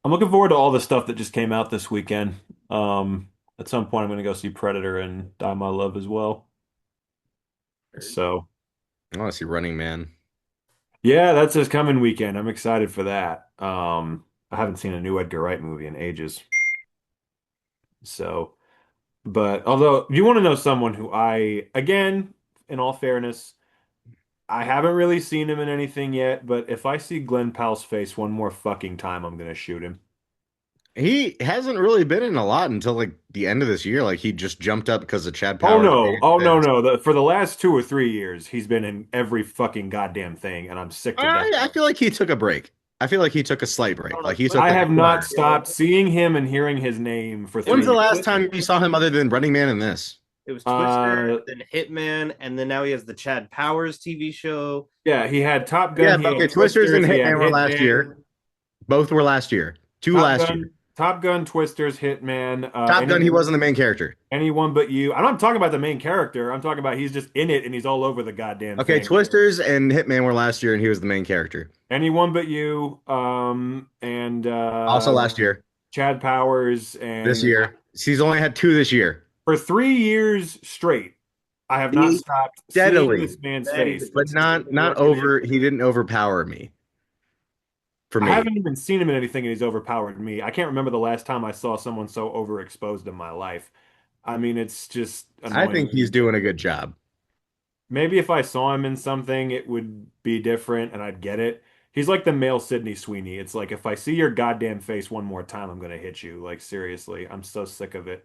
I'm looking forward to all the stuff that just came out this weekend. At some point, I'm going to go see Predator and Die My Love as well. So, I want to see Running Man. yeah, that's this coming weekend. I'm excited for that. I haven't seen a new Edgar Wright movie in ages. So, but although you want to know someone who again, in all fairness, I haven't really seen him in anything yet, but if I see Glenn Powell's face one more fucking time, I'm going to shoot him. He hasn't really been in a lot until like the end of this year. Like he just jumped up because of Chad Oh Powers. no. Oh no, no. For the last 2 or 3 years, he's been in every fucking goddamn thing, and I'm sick to death I of it. feel like he took a break. I feel like he took a slight break. Like he took I like a have not quarter. stopped seeing him and hearing his name for When's three the years last straight. time you saw him other than Running Man in this? It was Twister, Uh, then Hitman, and then now he has the Chad Powers TV show. yeah, he had Top Yeah, Gun, he okay. had Twisters and Twisters, he had Hitman were last Hitman, year. Both were last year. Two Top last year. Gun, Top Gun, Twisters, Hitman, Top Gun, he wasn't the main character. anyone but you. I'm not talking about the main character. I'm talking about he's just in it and he's all over the goddamn Okay, thing. Twisters and Hitman were last year, and he was the main character. Anyone but you, and Also last year. Chad Powers, This and year. He's only had two this year. for 3 years straight, I have not He stopped seeing steadily, this man's That is face. but not over. He didn't overpower me. For I me, haven't even seen him in anything, and he's overpowered me. I can't remember the last time I saw someone so overexposed in my life. I mean, it's just I think he's annoying. doing a good job. Maybe if I saw him in something, it would be different and I'd get it. He's like the male Sydney Sweeney. It's like if I see your goddamn face one more time, I'm gonna hit you. Like seriously, I'm so sick of it.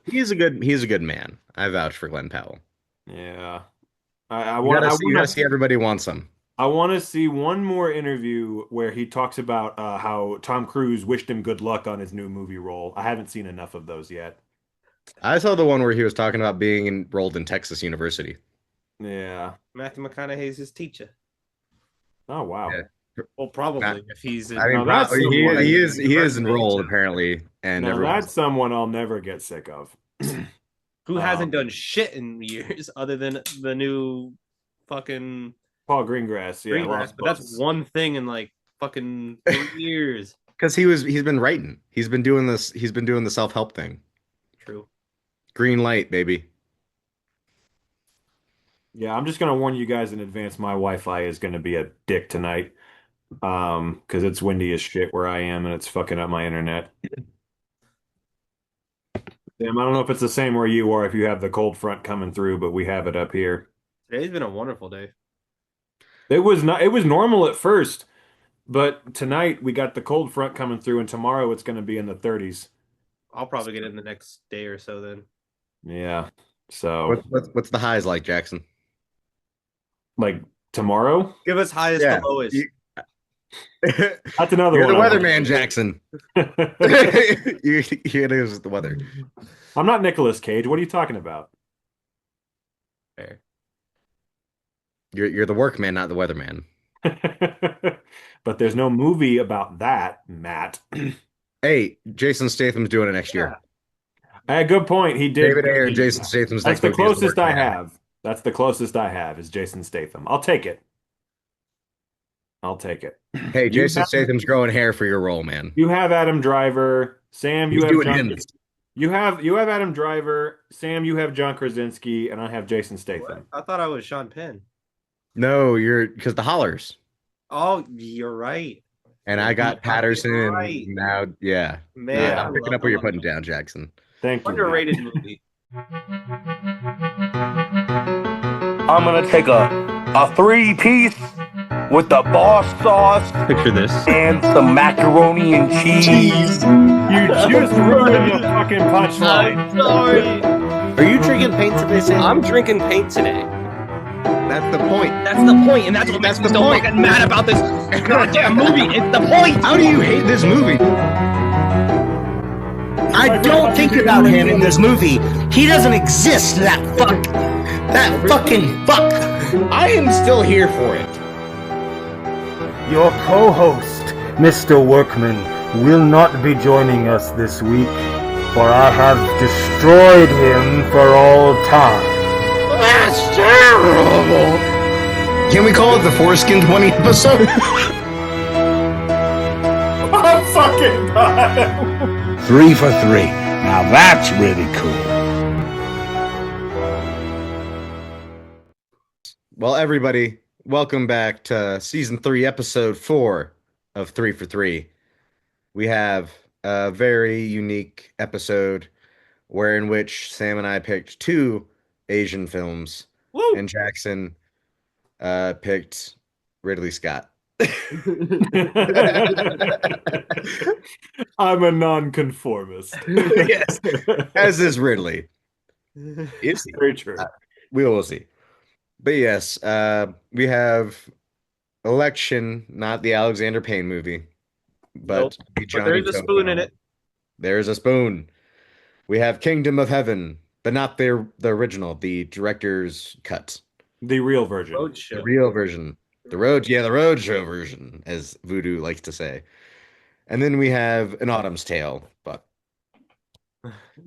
He's a good man. I vouch for Glenn Powell. Yeah. I You want gotta I see, you want gotta to see everybody wants him. I want to see one more interview where he talks about how Tom Cruise wished him good luck on his new movie role. I haven't seen enough of those yet. I saw the one where he was talking about being enrolled in Texas University. Yeah. Matthew McConaughey's his teacher. Oh wow. Yeah. Well, Not- probably if he's I in. mean, Now that's probably someone. he is enrolled apparently, and Now everyone's that's someone I'll never get sick of. Who hasn't Um, done shit in years other than the new fucking Paul Greengrass. Yeah. Greengrass, Lost but that's Books. one thing in like fucking 3 years. because he's been writing. He's been doing this. He's been doing the self help thing. True. Green light, baby. Yeah, I'm just gonna warn you guys in advance. My Wi-Fi is gonna be a dick tonight. Because it's windy as shit where I am, and it's fucking up my internet. Damn, I don't know if it's the same where you are, if you have the cold front coming through, but we have it up here. Today's been a wonderful day. It was not. It was normal at first, but tonight we got the cold front coming through, and tomorrow it's going to be in the 30s. I'll probably get it in the next day or so then. Yeah. So, What's the highs like, Jackson? like tomorrow, Give us highest Yeah. to lowest. that's another You're one. the I weatherman, Jackson. like. It is the weather. I'm not Nicolas Cage. What are you talking about? Fair. You're the workman, not the weatherman. But there's no movie about that, Matt. Hey, Jason Statham's doing it next year. Good point. He did. David Ayer and Jason Statham's That's next the movie is The closest I Workman. have. That's the closest I have is Jason Statham. I'll take it. I'll take it. Hey, You Jason have, Statham's growing hair for your role, man. you have Adam Driver. Sam, He's you have doing John. him. You have Adam Driver. Sam, you have John Krasinski, and I have Jason Statham. I thought I was Sean Penn. No, you're because the hollers. Oh, you're right. And I got Patterson, Right. and now, yeah. Man, Yeah. I I'm picking love up what you're the putting down, Jackson. Thank you. underrated movie. I'm gonna take a three-piece with the boss sauce Picture this. and some macaroni and cheese. You just ruined the fucking punchline. Sorry. Are you drinking paint today, Sam? I'm drinking paint today. That's the point. That's the point, and that's what makes me the so point. fucking mad about this goddamn movie. It's the point. How do you hate this movie? I don't think about him in this movie. He doesn't exist, that fuck. That fucking fuck. I am still here for it. Your co-host, Mr. Workman, will not be joining us this week, for I have destroyed him for all time. That's terrible. Can we call it the Foreskin 20 episode? about fucking time. 3 for 3. Now that's really cool. Well, everybody, welcome back to season 3, episode 4 of 3 for 3. We have a very unique episode in which Sam and I picked 2 Asian films, Woo! and Jackson picked Ridley Scott. I'm a nonconformist. Yes, as is Ridley. Is he? Very true. We will see. But yes, we have Election, not the Alexander Payne movie, but Nope. the But Johnny there's a Tone spoon in one. it. There's a spoon. We have Kingdom of Heaven, but not the original, the director's cut. The real version. Roadshow. The real version. The Roadshow version, as Voodoo likes to say. And then we have An Autumn's Tale,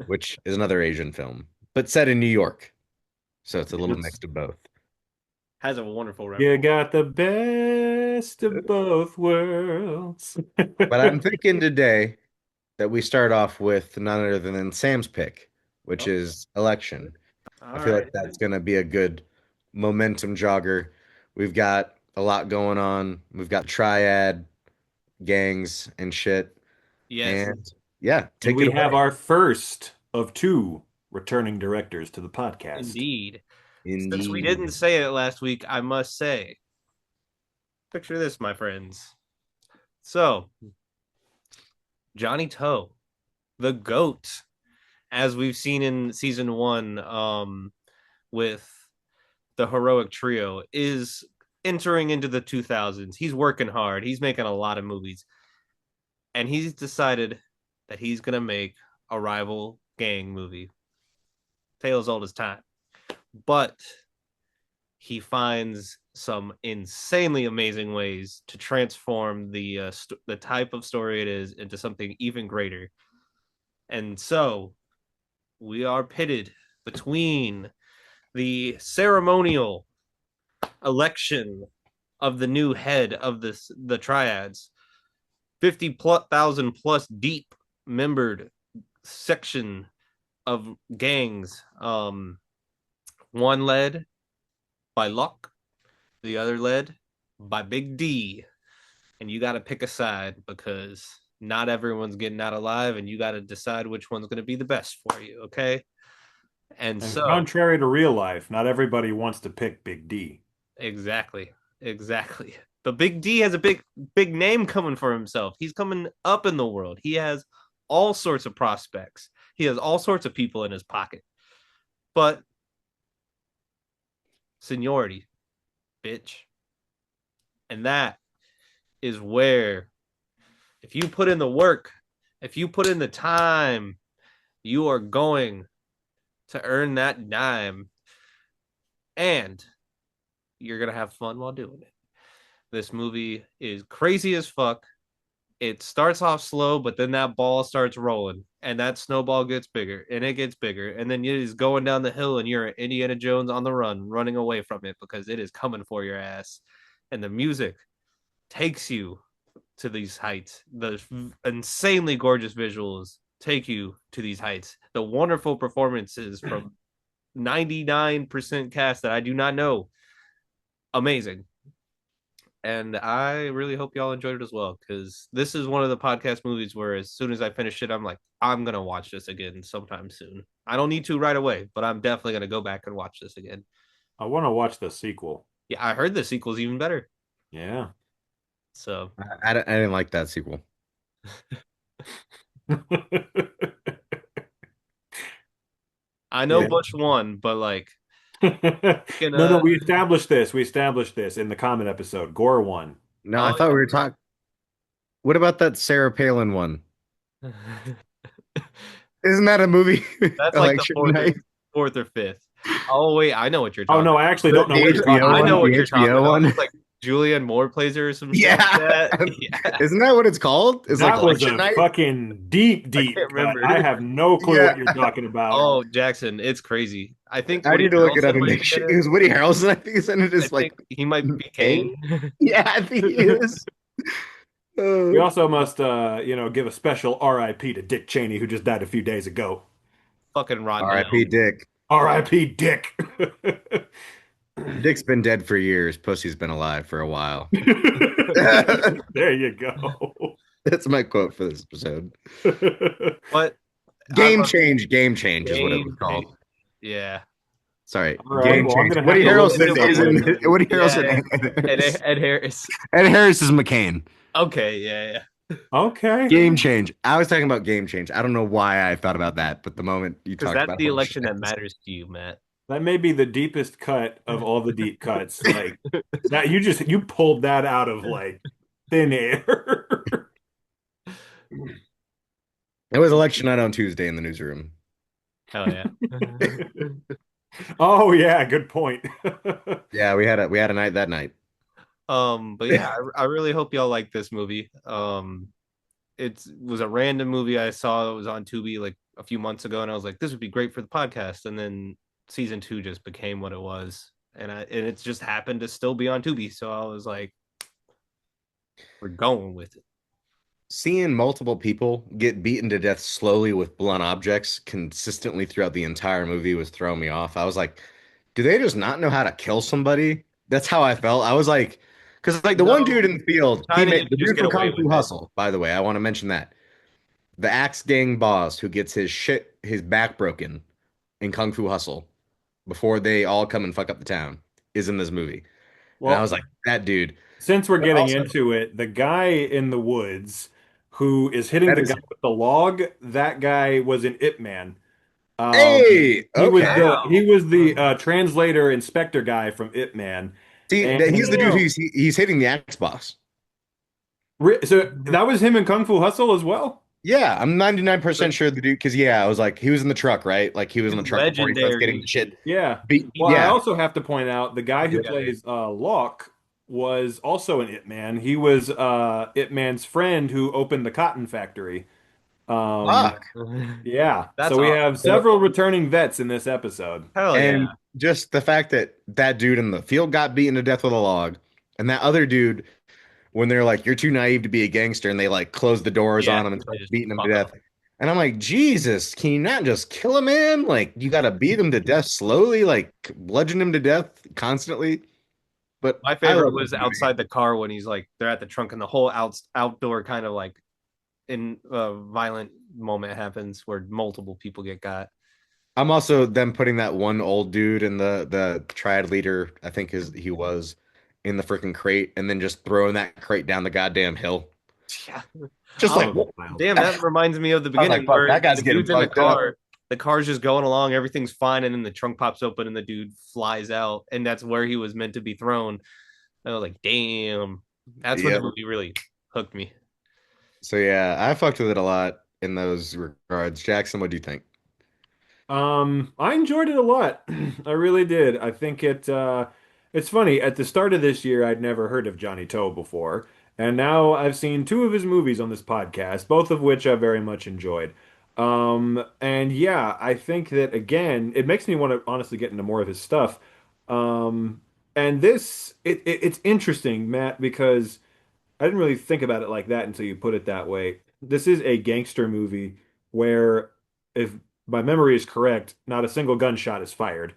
which is another Asian film, but set in New York. So it's a little mix of both. Has a wonderful record. You got the best of both worlds. But I'm thinking today that we start off with none other than Sam's pick, which is Election. I feel like that's going to be a good momentum jogger. We've got a lot going on. We've got triad gangs and shit. Yes. And yeah, And we have our first of 2 returning directors to the podcast. Indeed. Since we didn't say it last week, I must say, picture this, my friends. So, Johnny Toe, the GOAT, as we've seen in season 1 with the heroic trio, is entering into the 2000s. He's working hard. He's making a lot of movies. And he's decided that he's going to make a rival gang movie. Tale as old as time. But he finds some insanely amazing ways to transform the type of story it is into something even greater. And so we are pitted between the ceremonial election of the new head of the triads, 50,000 plus deep membered section of gangs, one led by Luck, the other led by Big D. And you got to pick a side because not everyone's getting out alive, and you got to decide which one's going to be the best for you, okay? And so, contrary to real life, not everybody wants to pick Big D. Exactly. But Big D has a big name coming for himself. He's coming up in the world. He has all sorts of prospects. He has all sorts of people in his pocket. But seniority, bitch. And that is where, if you put in the work, if you put in the time, you are going to earn that dime. And you're going to have fun while doing it. This movie is crazy as fuck. It starts off slow, but then that ball starts rolling, and that snowball gets bigger, and it gets bigger, and then it is going down the hill, and you're Indiana Jones on the run, running away from it because it is coming for your ass. And the music takes you to these heights. The insanely gorgeous visuals take you to these heights. The wonderful performances from 99% cast that I do not know. Amazing. And I really hope y'all enjoyed it as well, because this is one of the podcast movies where as soon as I finish it, I'm like, I'm going to watch this again sometime soon. I don't need to right away, but I'm definitely going to go back and watch this again. I want to watch the sequel. Yeah, I heard the sequel's even better. Yeah. So I didn't like that sequel. I know Yeah. Bush won, but like, No, we established this. We established this in the comment episode. Gore won. No, I thought we were talking. What about that Sarah Palin one? Isn't that a movie? That's like the fourth or fifth. Oh wait, I know what you're talking. Oh no, I actually don't know what you're talking I about. know what you're talking about. one. It's like Julianne Moore plays her or some shit Yeah. like that. Yeah. Isn't that what it's called? It's That like was election a night. fucking deep can't remember. cut. I have no clue Yeah. what you're talking about. Oh, Jackson, it's crazy. I think I Woody need to look it up. Harrelson And might make be sure. in It was Woody Harrelson. I think is in it. I Is like think he might be Kane. yeah, I think he is. We also must, give a special RIP to Dick Cheney, who just died a few days ago. Fucking R.I.P. Rodnell. Dick. RIP Dick. Dick's been dead for years. Pussy's been alive for a while. There you go. That's my quote for this episode. But Game change is what it was game. called. Yeah. Sorry, All right, game well, I'm change. gonna have Woody to look Harrelson this up is later. in Woody Harrelson. Yeah. Ed Harris. Ed Harris is McCain. Okay, yeah. Okay. Game change. I was talking about game change. I don't know why I thought about that, but the moment you Because talked that's about the Holy election that Shit. matters to you, Matt. That may be the deepest cut of all the deep cuts. Like that, you pulled that out of like thin air. It was election night on Tuesday in the newsroom. Hell yeah. Oh yeah, good point. Yeah, we had a night that night. But yeah, I really hope y'all like this movie. It was a random movie I saw. It was on Tubi like a few months ago, and I was like, this would be great for the podcast. And then season 2 just became what it was, and it's just happened to still be on Tubi. So I was like, we're going with it. Seeing multiple people get beaten to death slowly with blunt objects consistently throughout the entire movie was throwing me off. I was like, do they just not know how to kill somebody? That's how I felt. I was like, because like the one dude in the field, China, you the just dude get from away Kung Fu with it. Hustle, by the way, I want to mention that. The Axe Gang boss who gets his back broken in Kung Fu Hustle before they all come and fuck up the town is in this movie. And I Well, was like, that dude. since we're But getting also, into it, the guy in the woods who is hitting that the is, guy with the log, that guy was an Ip Man. hey, He was okay. the translator inspector guy from Ip Man. See, he's the dude And he's hitting the axe boss. so that was him in Kung Fu Hustle as well. Yeah, I'm 99% sure the dude, because yeah, I was like, he was in the truck, right? Like he was in the truck before he starts getting Legendary. shit Yeah. beat. Well, I Yeah. also have to point out the guy who plays Locke was also an Ip Man. He was Ip Man's friend who opened the cotton factory. Um, Fuck. yeah. That's So we awesome. have several returning vets in this episode. Hell And yeah. just the fact that that dude in the field got beaten to death with a log, and that other dude, when they're like, "You're too naive to be a gangster," and they like close the doors Yeah, on him and start just beating him to fuck death. him. And I'm like, Jesus, can you not just kill a man? Like you got to beat him to death slowly, like bludgeon him to death constantly. But My I favorite love was this movie. outside the car when he's like they're at the trunk and the whole outdoor kind of like in violent moment happens where multiple people get got. I'm also them putting that one old dude in the triad leader, I think he was in the freaking crate, and then just throwing that crate down the goddamn hill. Yeah. Just Oh, like, whoa. damn, that reminds me of the I was like, beginning fuck, where that guy's the getting dude's in the fucked up. car. The car's just going along, everything's fine, and then the trunk pops open and the dude flies out, and that's where he was meant to be thrown. And I was like, damn, that's when the Yep. movie really hooked me. So yeah, I fucked with it a lot in those regards. Jackson, what do you think? I enjoyed it a lot. I really did. I think it's funny. At the start of this year, I'd never heard of Johnny Toe before, and now I've seen two of his movies on this podcast, both of which I very much enjoyed. And yeah, I think that again, it makes me want to honestly get into more of his stuff. And it's interesting, Matt, because I didn't really think about it like that until you put it that way. This is a gangster movie where, if my memory is correct, not a single gunshot is fired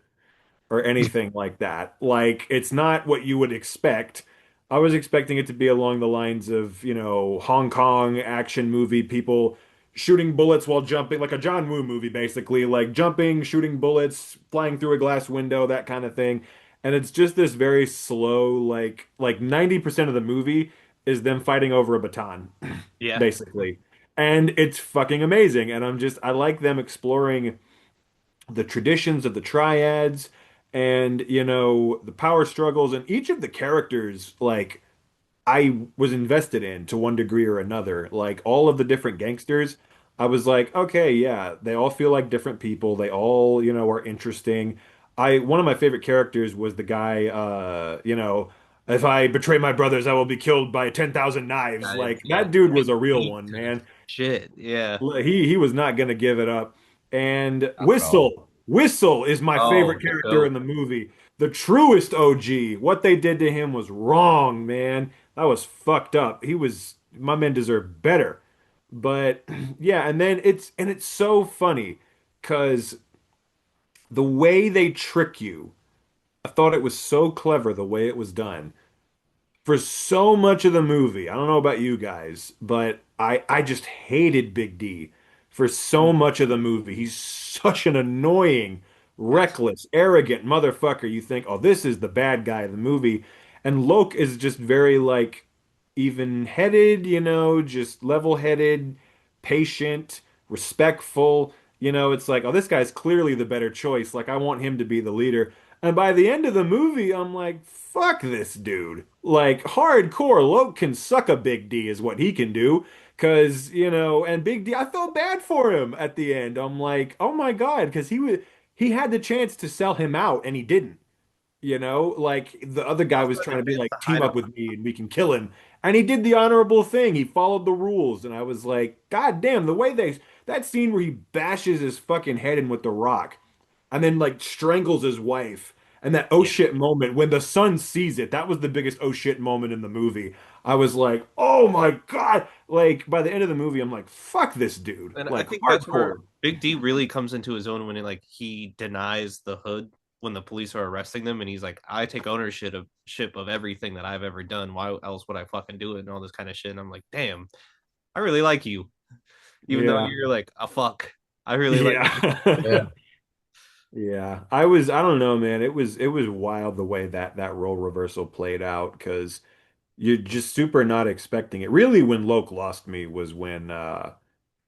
or anything like that. Like, it's not what you would expect. I was expecting it to be along the lines of, Hong Kong action movie, people shooting bullets while jumping, like a John Woo movie, basically, like jumping, shooting bullets, flying through a glass window, that kind of thing. And it's just this very slow, like 90% of the movie is them fighting over a baton, Yeah. basically. And it's fucking amazing. And I like them exploring the traditions of the triads and, the power struggles. And each of the characters, like, I was invested in to one degree or another. Like, all of the different gangsters, I was like, okay, yeah, they all feel like different people. They all, are interesting. One of my favorite characters was the guy, if I betray my brothers, I will be killed by 10,000 knives. Like, Yeah. that dude was a real one, man. Shit. Yeah. He was not gonna give it up. And Not at all. Whistle is my favorite the character goat. in the movie. The truest OG. What they did to him was wrong, man. That was fucked up. my men deserve better. But yeah, and then it's so funny because the way they trick you, I thought it was so clever the way it was done for so much of the movie. I don't know about you guys, but I just hated Big D for so much of the movie. He's such an annoying, Yes. reckless, arrogant motherfucker. You think, "Oh, this is the bad guy of the movie." And Loke is just very like even-headed, just level-headed, patient, respectful. It's like, "Oh, this guy's clearly the better choice. Like I want him to be the leader." And by the end of the movie, I'm like, fuck this dude. Like, hardcore Loke can suck a Big D is what he can do. Cause, and Big D, I felt bad for him at the end. I'm like, oh my God, because he had the chance to sell him out and he didn't. Like the other guy was Also had trying the to be chance like, to team hide him. up with me and we can kill him. And he did the honorable thing. He followed the rules. And I was like, God damn, the way that scene where he bashes his fucking head in with the rock and then like strangles his wife. And that oh Yeah. shit moment when the son sees it, that was the biggest oh shit moment in the movie. I was like, oh my God. Like by the end of the movie, I'm like, fuck this dude. And I Like think that's where hardcore. Big D really comes into his own when he denies the hood when the police are arresting them, and he's like, "I take ownership of everything that I've ever done. Why else would I fucking do it?" And all this kind of shit. And I'm like, "Damn, I really like you, even though Yeah. you're like a fuck. I really like you." Yeah. Yeah, I don't know, man. It was wild the way that role reversal played out because you're just super not expecting it. Really, when Loke lost me was when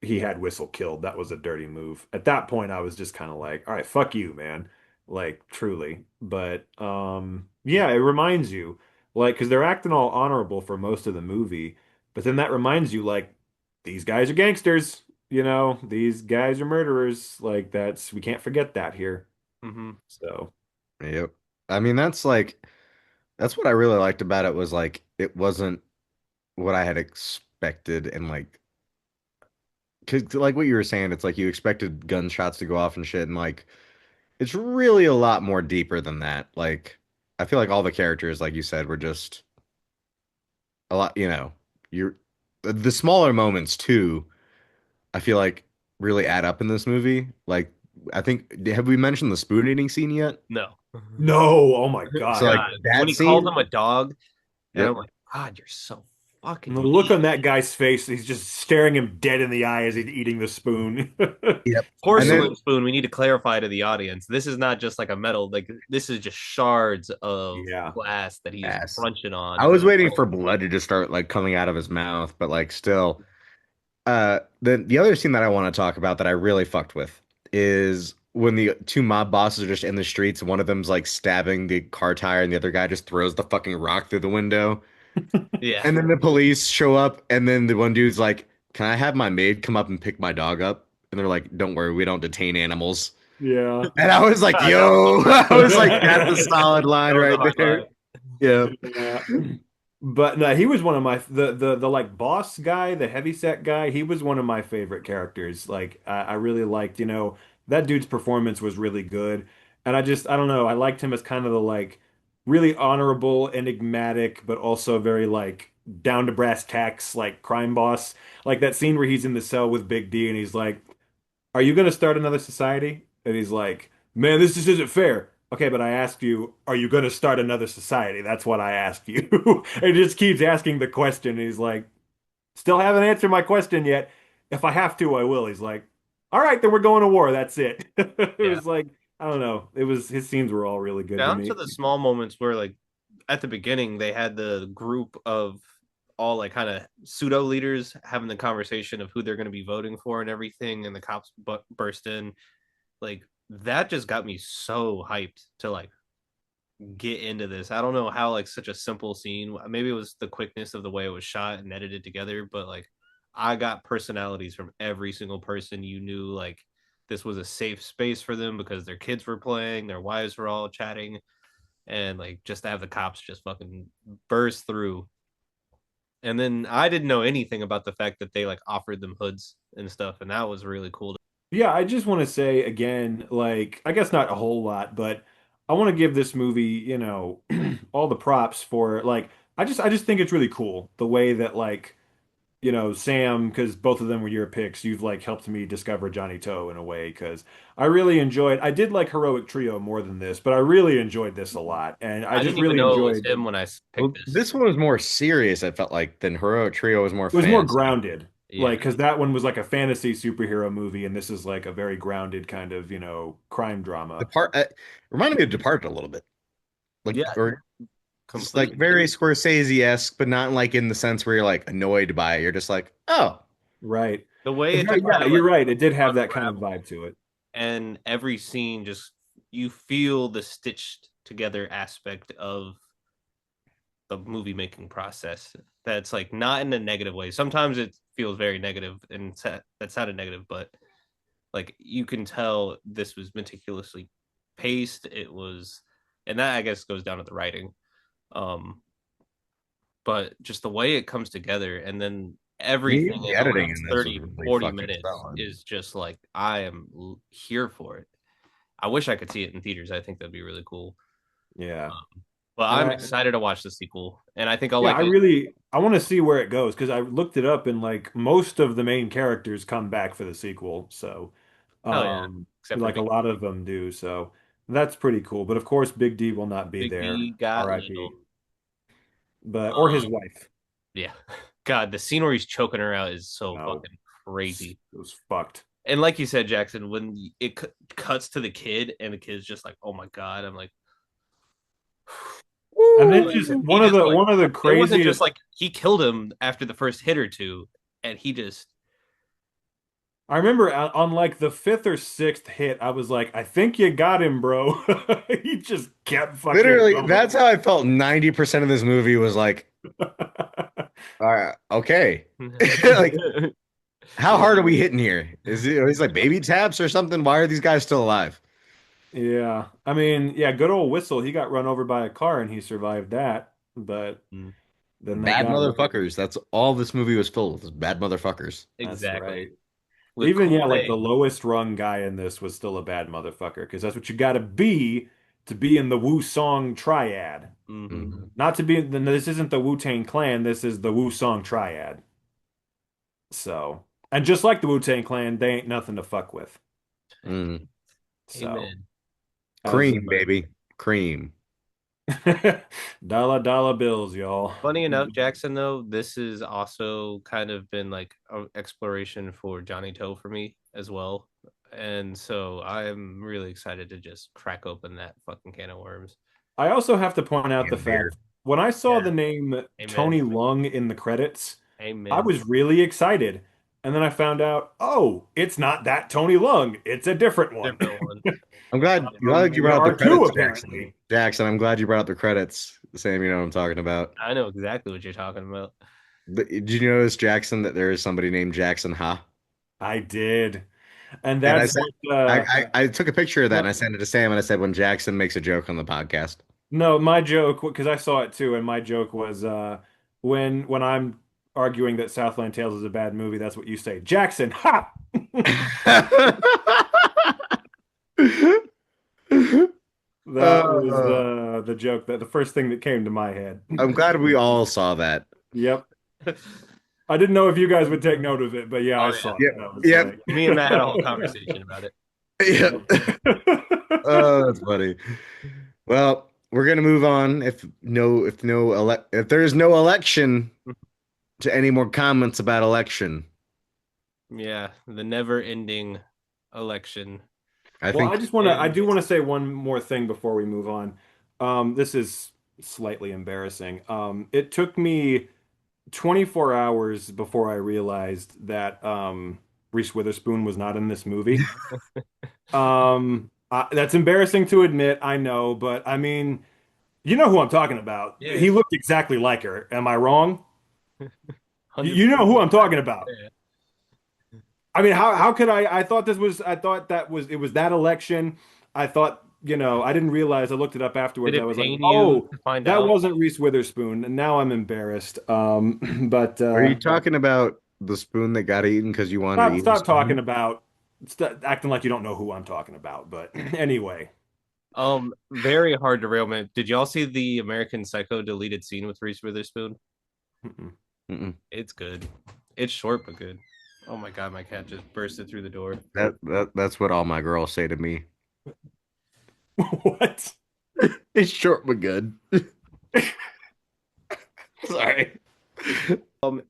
he had Whistle killed. That was a dirty move. At that point, I was just kind of like, all right, fuck you, man. Like truly. But yeah, it reminds you like because they're acting all honorable for most of the movie, but then that reminds you like these guys are gangsters. These guys are murderers. Like we can't forget that here. Mm-hmm. So, Yep. I mean, that's what I really liked about it was like it wasn't what I had expected and like 'cause like what you were saying, it's like you expected gunshots to go off and shit and like it's really a lot more deeper than that. Like I feel like all the characters, like you said, were just a lot, you're the smaller moments too, I feel like really add up in this movie. Like I think have we mentioned the spoon eating scene yet? No. no, oh my So God. like God, when that he called scene, him a dog, and I'm yep. like, God, you're so And fucking the mean. look on that guy's face, he's just staring him dead in the eye as he's eating the spoon. Yep. And Porcelain then spoon, we need to clarify to the audience. This is not just like a metal, like this is just shards of Yeah. glass that he's ass. crunching I on. was waiting for blood to just start like coming out of his mouth, but like still. The other scene that I want to talk about that I really fucked with is when the two mob bosses are just in the streets and one of them's like stabbing the car tire and the other guy just throws the fucking rock through the window. Yeah. And then the police show up and then the one dude's like, "Can I have my maid come up and pick my dog up?" And they're like, "Don't worry, we don't detain animals." Yeah. And I was like, God, that was "Yo," a I was like, "That's a that solid line was a right hard there." line. Yeah. Yeah. But no, he was one of my the like boss guy, the heavyset guy. He was one of my favorite characters. Like I really liked, that dude's performance was really good, and I don't know, I liked him as kind of the like really honorable, enigmatic, but also very like down to brass tacks, like crime boss. Like that scene where he's in the cell with Big D and he's like, are you going to start another society? And he's like, man, this just isn't fair. Okay, but I asked you, are you going to start another society? That's what I asked you. And he just keeps asking the question. And he's like, still haven't answered my question yet. If I have to, I will. He's like, all right, then we're going to war. That's it. It Yeah. was like, I don't know. It was his scenes were all really good to Down to me. the small moments where like at the beginning they had the group of all like kind of pseudo leaders having the conversation of who they're going to be voting for and everything, and the cops burst in. Like that just got me so hyped to like get into this. I don't know how like such a simple scene. Maybe it was the quickness of the way it was shot and edited together, but like I got personalities from every single person. You knew like this was a safe space for them because their kids were playing, their wives were all chatting, and like just to have the cops just fucking burst through. And then I didn't know anything about the fact that they like offered them hoods and stuff, and that was really cool. Yeah, I just want to say again, like, I guess not a whole lot, but I want to give this movie, all the props for like I just think it's really cool the way that like Sam, because both of them were your picks, you've like helped me discover Johnny Toe in a way because I did like Heroic Trio more than this, but I really enjoyed this a lot. And I I just didn't even really know it was enjoyed him when I picked Well, this. this one was more serious, I felt like, than Heroic Trio was more it was more fantasy. grounded. Yeah. Like, because that one was like a fantasy superhero movie, and this is like a very grounded kind of, crime drama. Reminded me of Departed a little bit. Like, Yeah, or just like completely. very Scorsese-esque, but not like in the sense where you're like annoyed by it. You're just like, oh, Right. The way it Yeah, just kind yeah, of you're like right. It did have that kind of unraveled, vibe to it. and every scene just you feel the stitched together aspect of the movie making process. That's like not in a negative way. Sometimes it feels very negative and that sounded negative, but like you can tell this was meticulously paced. It was, and that I guess goes down to the writing. Um, but just the way it comes together and then I mean, even everything the in the editing in last this was 30, really 40 fucking minutes solid. is just like I am here for it. I wish I could see it in theaters. I think that'd be really cool. Yeah. But And I'm excited to watch the sequel, and I think I'll like it. I want to see where it goes because I looked it up and like most of the main characters come back for the sequel. So, Hell yeah, except for like a Big lot of them do. So that's pretty cool. But of course, Big D will not be Big there. D got R.I.P. little. Or his Um, wife. yeah, God, the scene where he's choking her out is so No, fucking crazy. it was fucked. And like you said, Jackson, when it cuts to the kid and the kid's just like, "Oh my God," I'm like, And then like, just he just like one of the it wasn't craziest. just like he killed him after the first hit or two, and he just I remember on like the fifth or sixth hit, I was like, I think you got him, bro. He just kept fucking Literally, going. that's how I felt 90% of this movie was like, okay. Like, how hard are we hitting here? Is like baby taps or something? Why are these guys still alive? Yeah. I mean, yeah, good old Whistle. He got run over by a car and he survived that. But then they Bad got rid of him. motherfuckers. That's all this movie was filled with, was bad motherfuckers. That's exactly right. with Even, yeah, cool like the names. lowest rung guy in this was still a bad motherfucker because that's what you got to be in the Wu Song triad. Mm-hmm. Mhm. Not to be, this isn't the Wu-Tang Clan, this is the Wu Song triad. So, and just like the Wu-Tang Clan, they ain't nothing to fuck with. Mhm. So, Amen. as Cream, baby. Cream. dollar bills, y'all. Funny enough, Jackson, though, this has also kind of been like an exploration for Johnny Toe for me as well. And so I'm really excited to just crack open that fucking can of worms. I also have to point out the And beer. fact when I saw Yeah. the name Amen. Tony Lung in the credits, I Amen. was really excited. And then I found out, oh, it's not that Tony Lung. It's a different one. Different one. I'm glad you There brought up the are two, credits, Jackson. apparently. Jackson, I'm glad you brought up the credits. Sam, you know what I'm talking about. I know exactly what you're talking about. Did you notice, Jackson, that there is somebody named Jackson Ha? I did. And And I that's said, what, I took a picture of that and I no, sent it to Sam and I said, when Jackson makes a joke on the podcast. no, my joke, because I saw it too, and my joke was when I'm arguing that Southland Tales is a bad movie, that's what you say. Jackson, ha! That was Uh, the joke that the first thing that came to my head. I'm glad we all saw that. Yep. I didn't know if you guys would take note of it, but yeah, I Oh saw yeah. it. Yep. I was Yep. like, Me and Matt had a whole conversation about it. Yep. Oh, that's funny. Well, we're gonna move on. If there's no election to any more comments about election, Yeah, the never-ending election. I Well, think I do want to say one more thing before we move on. This is slightly embarrassing. It took me 24 hours before I realized that Reese Witherspoon was not in this movie. That's embarrassing to admit, I know, but I mean, you know who I'm talking about. Yeah, He looked exactly like her. Am I wrong? You know 100%. who I'm talking about. Yeah. I mean, how could I thought that was it was that election. I thought, I didn't realize I looked it up Did afterwards. I it was like, pain you oh, to find that out? wasn't Reese Witherspoon. And now I'm embarrassed. But are you talking about the spoon that got eaten because you wanted to eat a stop talking spoon? about acting like you don't know who I'm talking about. But anyway, Very hard derailment. Did y'all see the American Psycho deleted scene with Reese Witherspoon? mm-mm. Mm-mm. It's good. It's short but good. Oh my god, my cat just bursted through the door. That's what all my girls say to me. What? It's short but good. Sorry.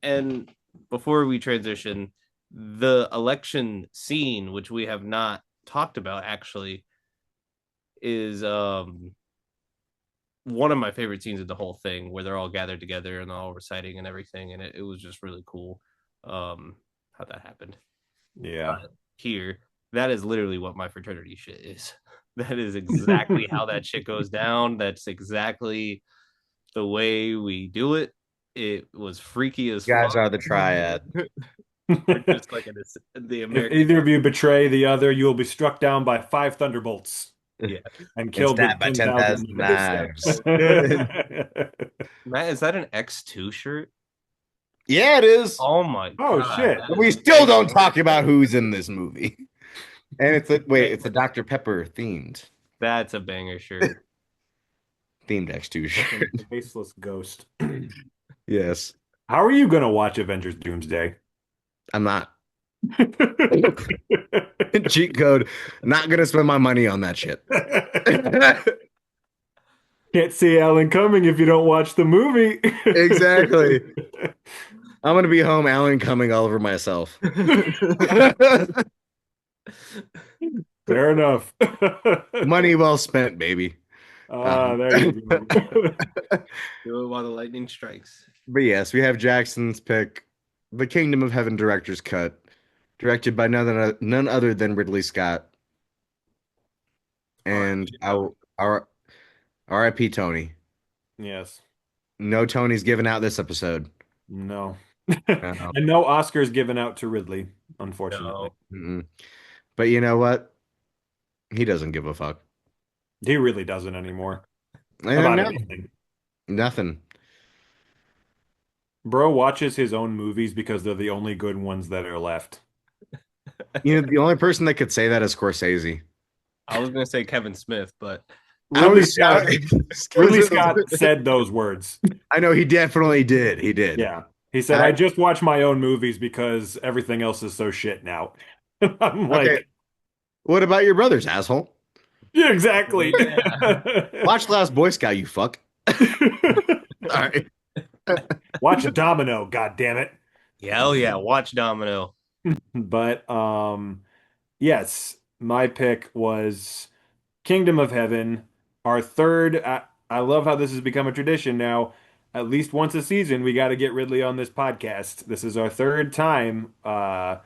And before we transition, the election scene, which we have not talked about actually, is one of my favorite scenes of the whole thing, where they're all gathered together and all reciting and everything, and it was just really cool how that happened. Yeah. Here, that is literally what my fraternity shit is. That is exactly how that shit goes down. That's exactly the way we do it. It was freaky as You guys fuck. are the triad. Just like the If American. either of you betray the other, you will be struck down by 5 thunderbolts. Yeah. And killed with stabbed by 10,000 10,000 knives. Matt, is that an X2 shirt? Yeah, it is. Oh my Oh, god. shit. We still don't talk about who's in this movie. And it's a Dr. Pepper themed That's a banger shirt. X2 shirt. Faceless ghost. Yes. How are you going to watch Avengers Doomsday? I'm not. Cheat code. Not gonna spend my money on that shit. Can't see Alan coming if you don't watch the movie. Exactly. I'm gonna be home Alan coming all over myself. Fair enough. Money well spent, baby. There you go. Do it while the lightning strikes. But yes, we have Jackson's pick, The Kingdom of Heaven director's cut, directed by none other than Ridley Scott. And our R.I.P. Tony. Yes. No Tony's given out this episode. No. And no Oscars given out to Ridley, unfortunately. No. But you know what? He doesn't give a fuck. He really doesn't anymore. About anything. Nothing. Bro watches his own movies because they're the only good ones that are left. You know, the only person that could say that is Scorsese. I was gonna say Kevin Smith, but Ridley Scott said those words. I know he definitely did. He did. Yeah. He said, I just watch my own movies because everything else is so shit now. I'm like, okay. What about your brothers, asshole? Yeah, exactly. Yeah. Watch Last Boy Scout, you fuck. Sorry. Watch Domino, god damn it. Hell yeah, watch Domino. But yes, my pick was Kingdom of Heaven. Our third, I love how this has become a tradition now. At least once a season, we got to get Ridley on this podcast. This is our third time. And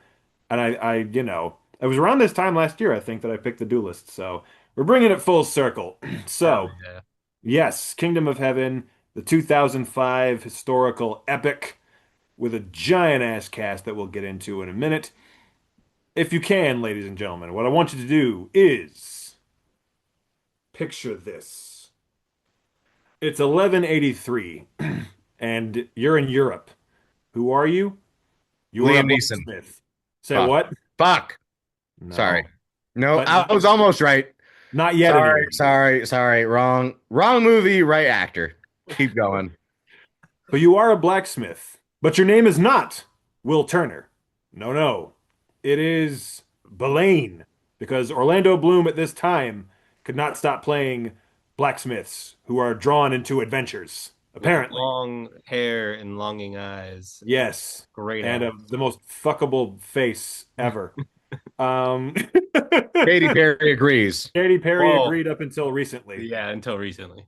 it was around this time last year, I think, that I picked The Duelist. So we're bringing it full circle. So, yes, Kingdom of Heaven, the 2005 historical epic with a giant ass cast that we'll get into in a minute. If you can, ladies and gentlemen, what I want you to do is picture this. It's 1183, and you're in Europe. Who are you? You're Liam Neeson. Smith. Say what? Fuck. No. Sorry. No, I was almost right. Not yet. Sorry. Wrong movie, right actor. Keep going. But you are a blacksmith. But your name is not Will Turner. No. It is Belaine. Because Orlando Bloom at this time could not stop playing blacksmiths who are drawn into adventures. Apparently. With long hair and longing eyes. Yes. Great. And the most fuckable face ever. Katy Perry agrees. Katy Perry agreed up until recently. Yeah, until recently.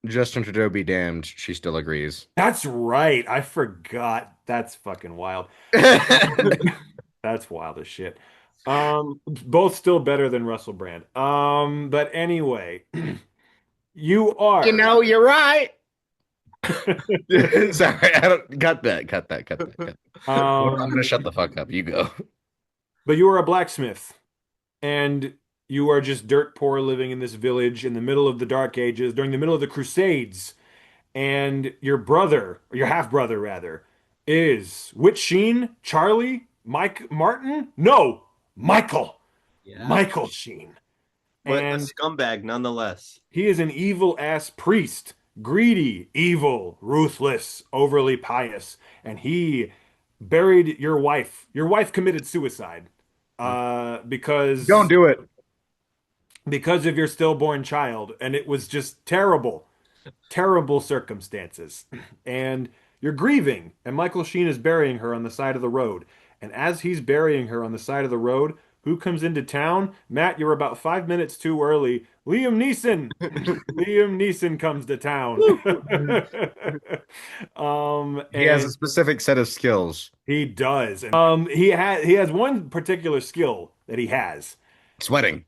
Justin Trudeau be damned. She still agrees. That's right. I forgot. That's fucking wild. That's wild as shit. Both still better than Russell Brand. But anyway, you are. You know, you're right. Sorry, I don't cut that. I'm gonna shut the fuck up. You go. But you are a blacksmith, and you are just dirt poor living in this village in the middle of the Dark Ages, during the middle of the Crusades. And your brother, or your half brother rather, is Whit Sheen, Charlie, Mike Martin? No, Michael. Yeah. Michael Sheen. But a scumbag nonetheless. He is an evil ass priest greedy, evil, ruthless, overly pious, and he buried your wife. Your wife committed suicide Don't do it. because of your stillborn child, and it was just terrible, terrible circumstances. And you're grieving, and Michael Sheen is burying her on the side of the road. And as he's burying her on the side of the road, who comes into town? Matt, you're about 5 minutes too early. Liam Neeson. Liam Neeson comes to town. He has a And specific set of skills. he does. He has one particular skill that he has Sweating.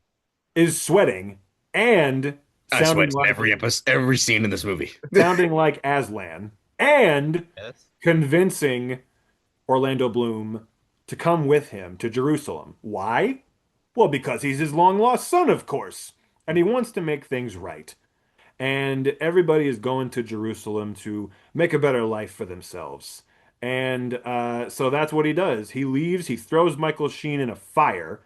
is sweating and I sounding sweat in like every episode, every scene in this movie. sounding like Aslan and Yes. convincing Orlando Bloom to come with him to Jerusalem. Why? Well, because he's his long lost son, of course, and he wants to make things right. And everybody is going to Jerusalem to make a better life for themselves. And so that's what he does. He leaves, he throws Michael Sheen in a fire,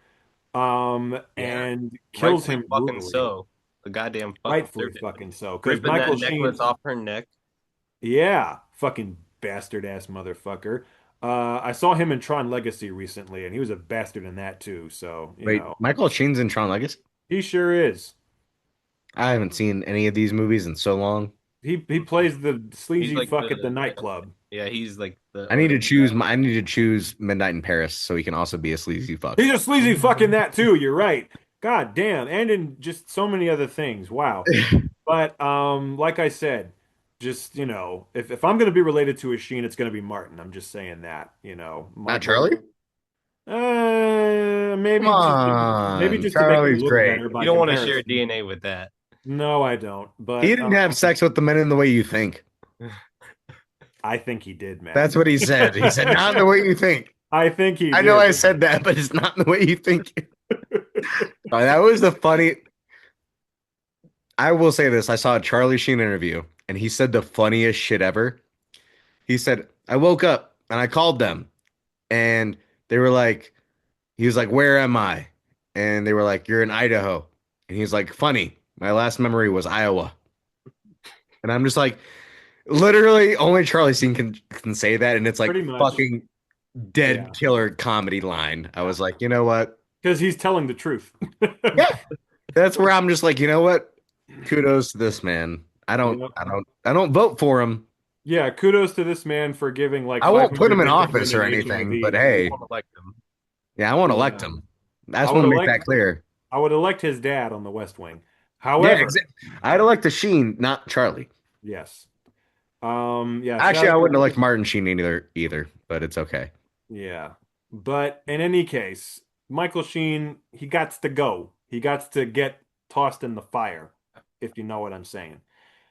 Yeah. and kills Rightfully him fucking brutally. so. The goddamn fucking Rightfully servant. fucking so. Because Ripping Michael that Sheen, necklace off her neck. yeah, fucking bastard ass motherfucker. I saw him in Tron Legacy recently, and he was a bastard in that too. So, Wait, Michael Sheen's in Tron Legacy? he sure is. I haven't seen any of these movies in so long. He plays the He's sleazy like fuck at the nightclub. Yeah, he's like the. I need to choose I need to choose Midnight in Paris so he can also be a sleazy fuck. He's a sleazy fuck in that too. You're right. God damn, and in just so many other things. Wow. But like I said, just if I'm gonna be related to a Sheen, it's gonna be Martin. I'm just saying that. Not Charlie? Maybe Come just on. to make me Charlie's look great. better by You don't want to share comparison. DNA with that. No, I don't. But He didn't have sex with the men in the way you think. I think he did, man. That's what he said. He said, not in the way you think. I think he I know did. I said that, but it's not in the way you think. Oh, that was the funny. I will say this. I saw a Charlie Sheen interview, and he said the funniest shit ever. He said, I woke up and I called them, and they were like, he was like, where am I? And they were like, you're in Idaho. And he's like, funny. My last memory was Iowa. And I'm just like, literally, only Charlie Sheen can say that, and it's like Pretty much. fucking dead Yeah. killer comedy line. I was like, you know what? Because he's telling the truth. Yeah, that's where I'm just like, you know what? Kudos to this man. I don't vote for him. Yeah, kudos to this man for giving like I won't put him in 500 office or women anything, HIV. but hey, I want to elect him. yeah, I won't Yeah. elect him. I just I want to would make elect- that clear. I would elect his dad on the West Wing. Yeah, However, I'd elect the Sheen, not Charlie. yes. Yeah. Actually, shout I out wouldn't to- elect Martin Sheen either, but it's okay. Yeah. But in any case, Michael Sheen, he got to go. He got to get tossed in the fire, if you know what I'm saying.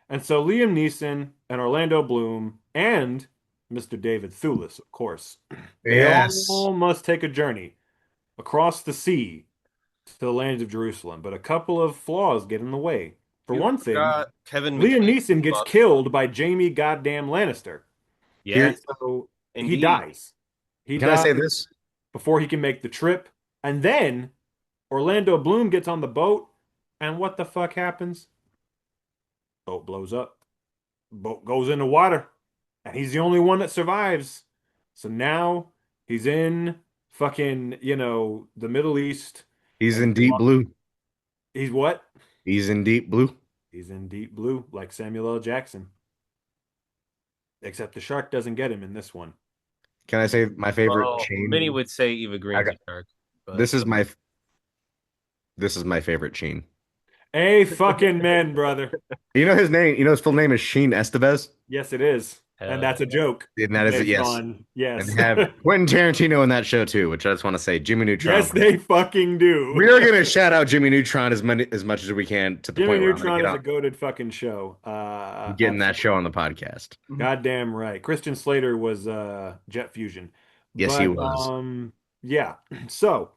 And so Liam Neeson and Orlando Bloom and Mr. David Thewlis, of course, they Yes. all must take a journey across the sea to the land of Jerusalem. But a couple of flaws get in the way. For You one thing, forgot Kevin Liam McKay. Neeson gets killed by Jamie goddamn Lannister. Yeah, And so he indeed. dies. He Can I say dies this? before he can make the trip. And then Orlando Bloom gets on the boat, and what the fuck happens? Boat blows up. Boat goes into water, and he's the only one that survives. So now he's in fucking, the Middle East. He's in deep blue. He's what? He's in deep blue. He's in deep blue, like Samuel L. Jackson. Except the shark doesn't get him in this one. Can I say my favorite Oh, chain? many would say Eva Green's got- a shark. But This is my favorite chain. Hey, fucking men, brother. You know his name. You know his full name is Sheen Estevez, Yes, it is. Hell And that's a joke. and that is Based yes. on- yes. And they have Quentin Tarantino in that show too, which I just want to say, Jimmy Neutron. Yes, they fucking do. We are gonna shout out Jimmy Neutron as much as we can to the Jimmy point where Neutron I'm is a gonna goated fucking show. get getting that show on the podcast. Goddamn right. Christian Slater was Jet Fusion. Yes, he was. Yeah. So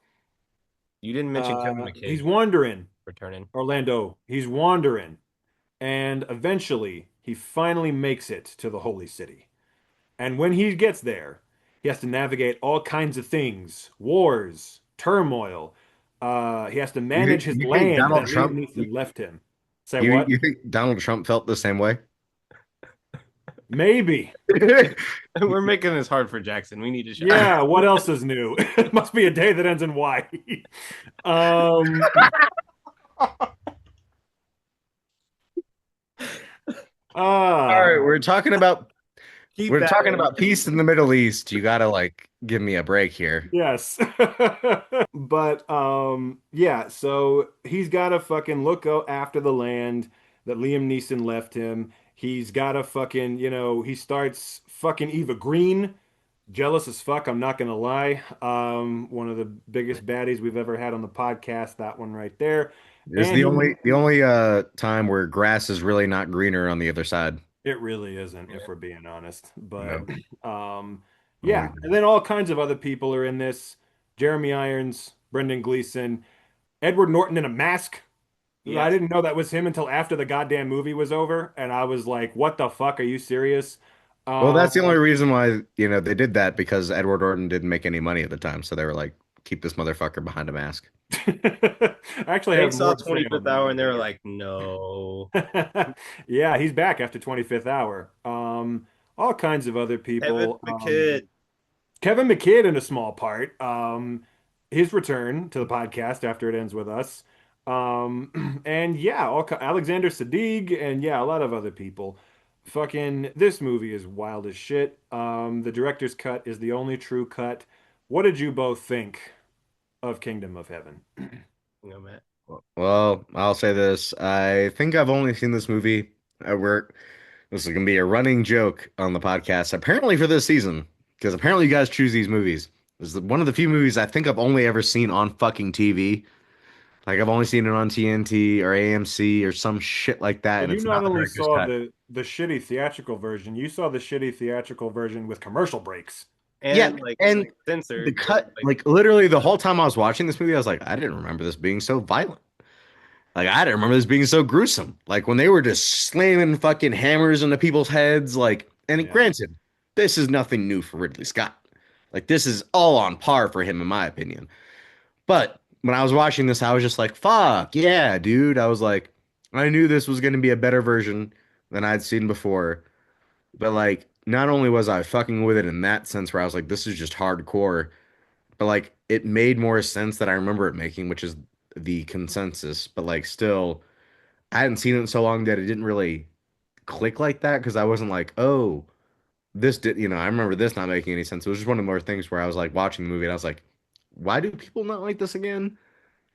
you didn't mention Kevin McKay he's wandering, returning. Orlando. He's wandering, and eventually he finally makes it to the holy city. And when he gets there, he has to navigate all kinds of things: wars, turmoil. He has to manage his you think land Donald that Trump- Liam Neeson left him. Say You, what? you think Donald Trump felt the same way? Maybe. We're making this hard for Jackson. We need to show. Yeah, what else is new? It must be a day that ends in Y. Um, All right, uh, Keep we're that talking in. about peace in the Middle East. You gotta like give me a break here. yes. But yeah, so he's got to fucking look out after the land that Liam Neeson left him. He's got to fucking, he starts fucking Eva Green. Jealous as fuck, I'm not gonna lie. One of the biggest baddies we've ever had on the podcast, that one right there. It's And the only time where grass is really not greener on the other side. it really isn't, if we're being honest. But No. um, Oh, yeah, and then all kinds of other people are in this. Jeremy Irons, Brendan Gleeson, Edward Norton in a mask. I Yes. didn't know that was him until after the goddamn movie was over, and I was like, "What the fuck? Are you serious?" well, that's the Um, only reason why, they did that because Edward Norton didn't make any money at the time. So they were like, keep this motherfucker behind a mask. I actually They have saw more to say on 25th that hour one and they were later. like, no. Yeah, he's back after 25th hour. All kinds of other Kevin people. McKidd. Kevin McKidd in a small part. His return to the podcast after it ends with us. And yeah, Alexander Siddig and yeah, a lot of other people. Fucking, this movie is wild as shit. The director's cut is the only true cut. What did you both think of Kingdom of Heaven? Matt. Well, I'll say this. I think I've only seen this movie. This is going to be a running joke on the podcast, apparently for this season, because apparently you guys choose these movies. This is one of the few movies I think I've only ever seen on fucking TV. Like I've only seen it on TNT or AMC or some shit like that, So and you it's not not the only director's saw cut. the shitty theatrical version, you saw the shitty theatrical version with commercial breaks. Yeah, And like and the censored. cut, like literally the whole time I was watching this movie, I was like, I didn't remember this being so violent. Like I didn't remember this being so gruesome. Like when they were just slamming fucking hammers into people's heads. Yeah. Granted, this is nothing new for Ridley Scott. Like this is all on par for him, in my opinion. But when I was watching this, I was just like, fuck yeah, dude. I was like, I knew this was going to be a better version than I'd seen before. But like, not only was I fucking with it in that sense where I was like, this is just hardcore, but like it made more sense that I remember it making, which is the consensus. But like still, I hadn't seen it in so long that it didn't really click like that because I wasn't like, oh, this did, I remember this not making any sense. It was just one of the more things where I was like watching the movie and I was like, why do people not like this again?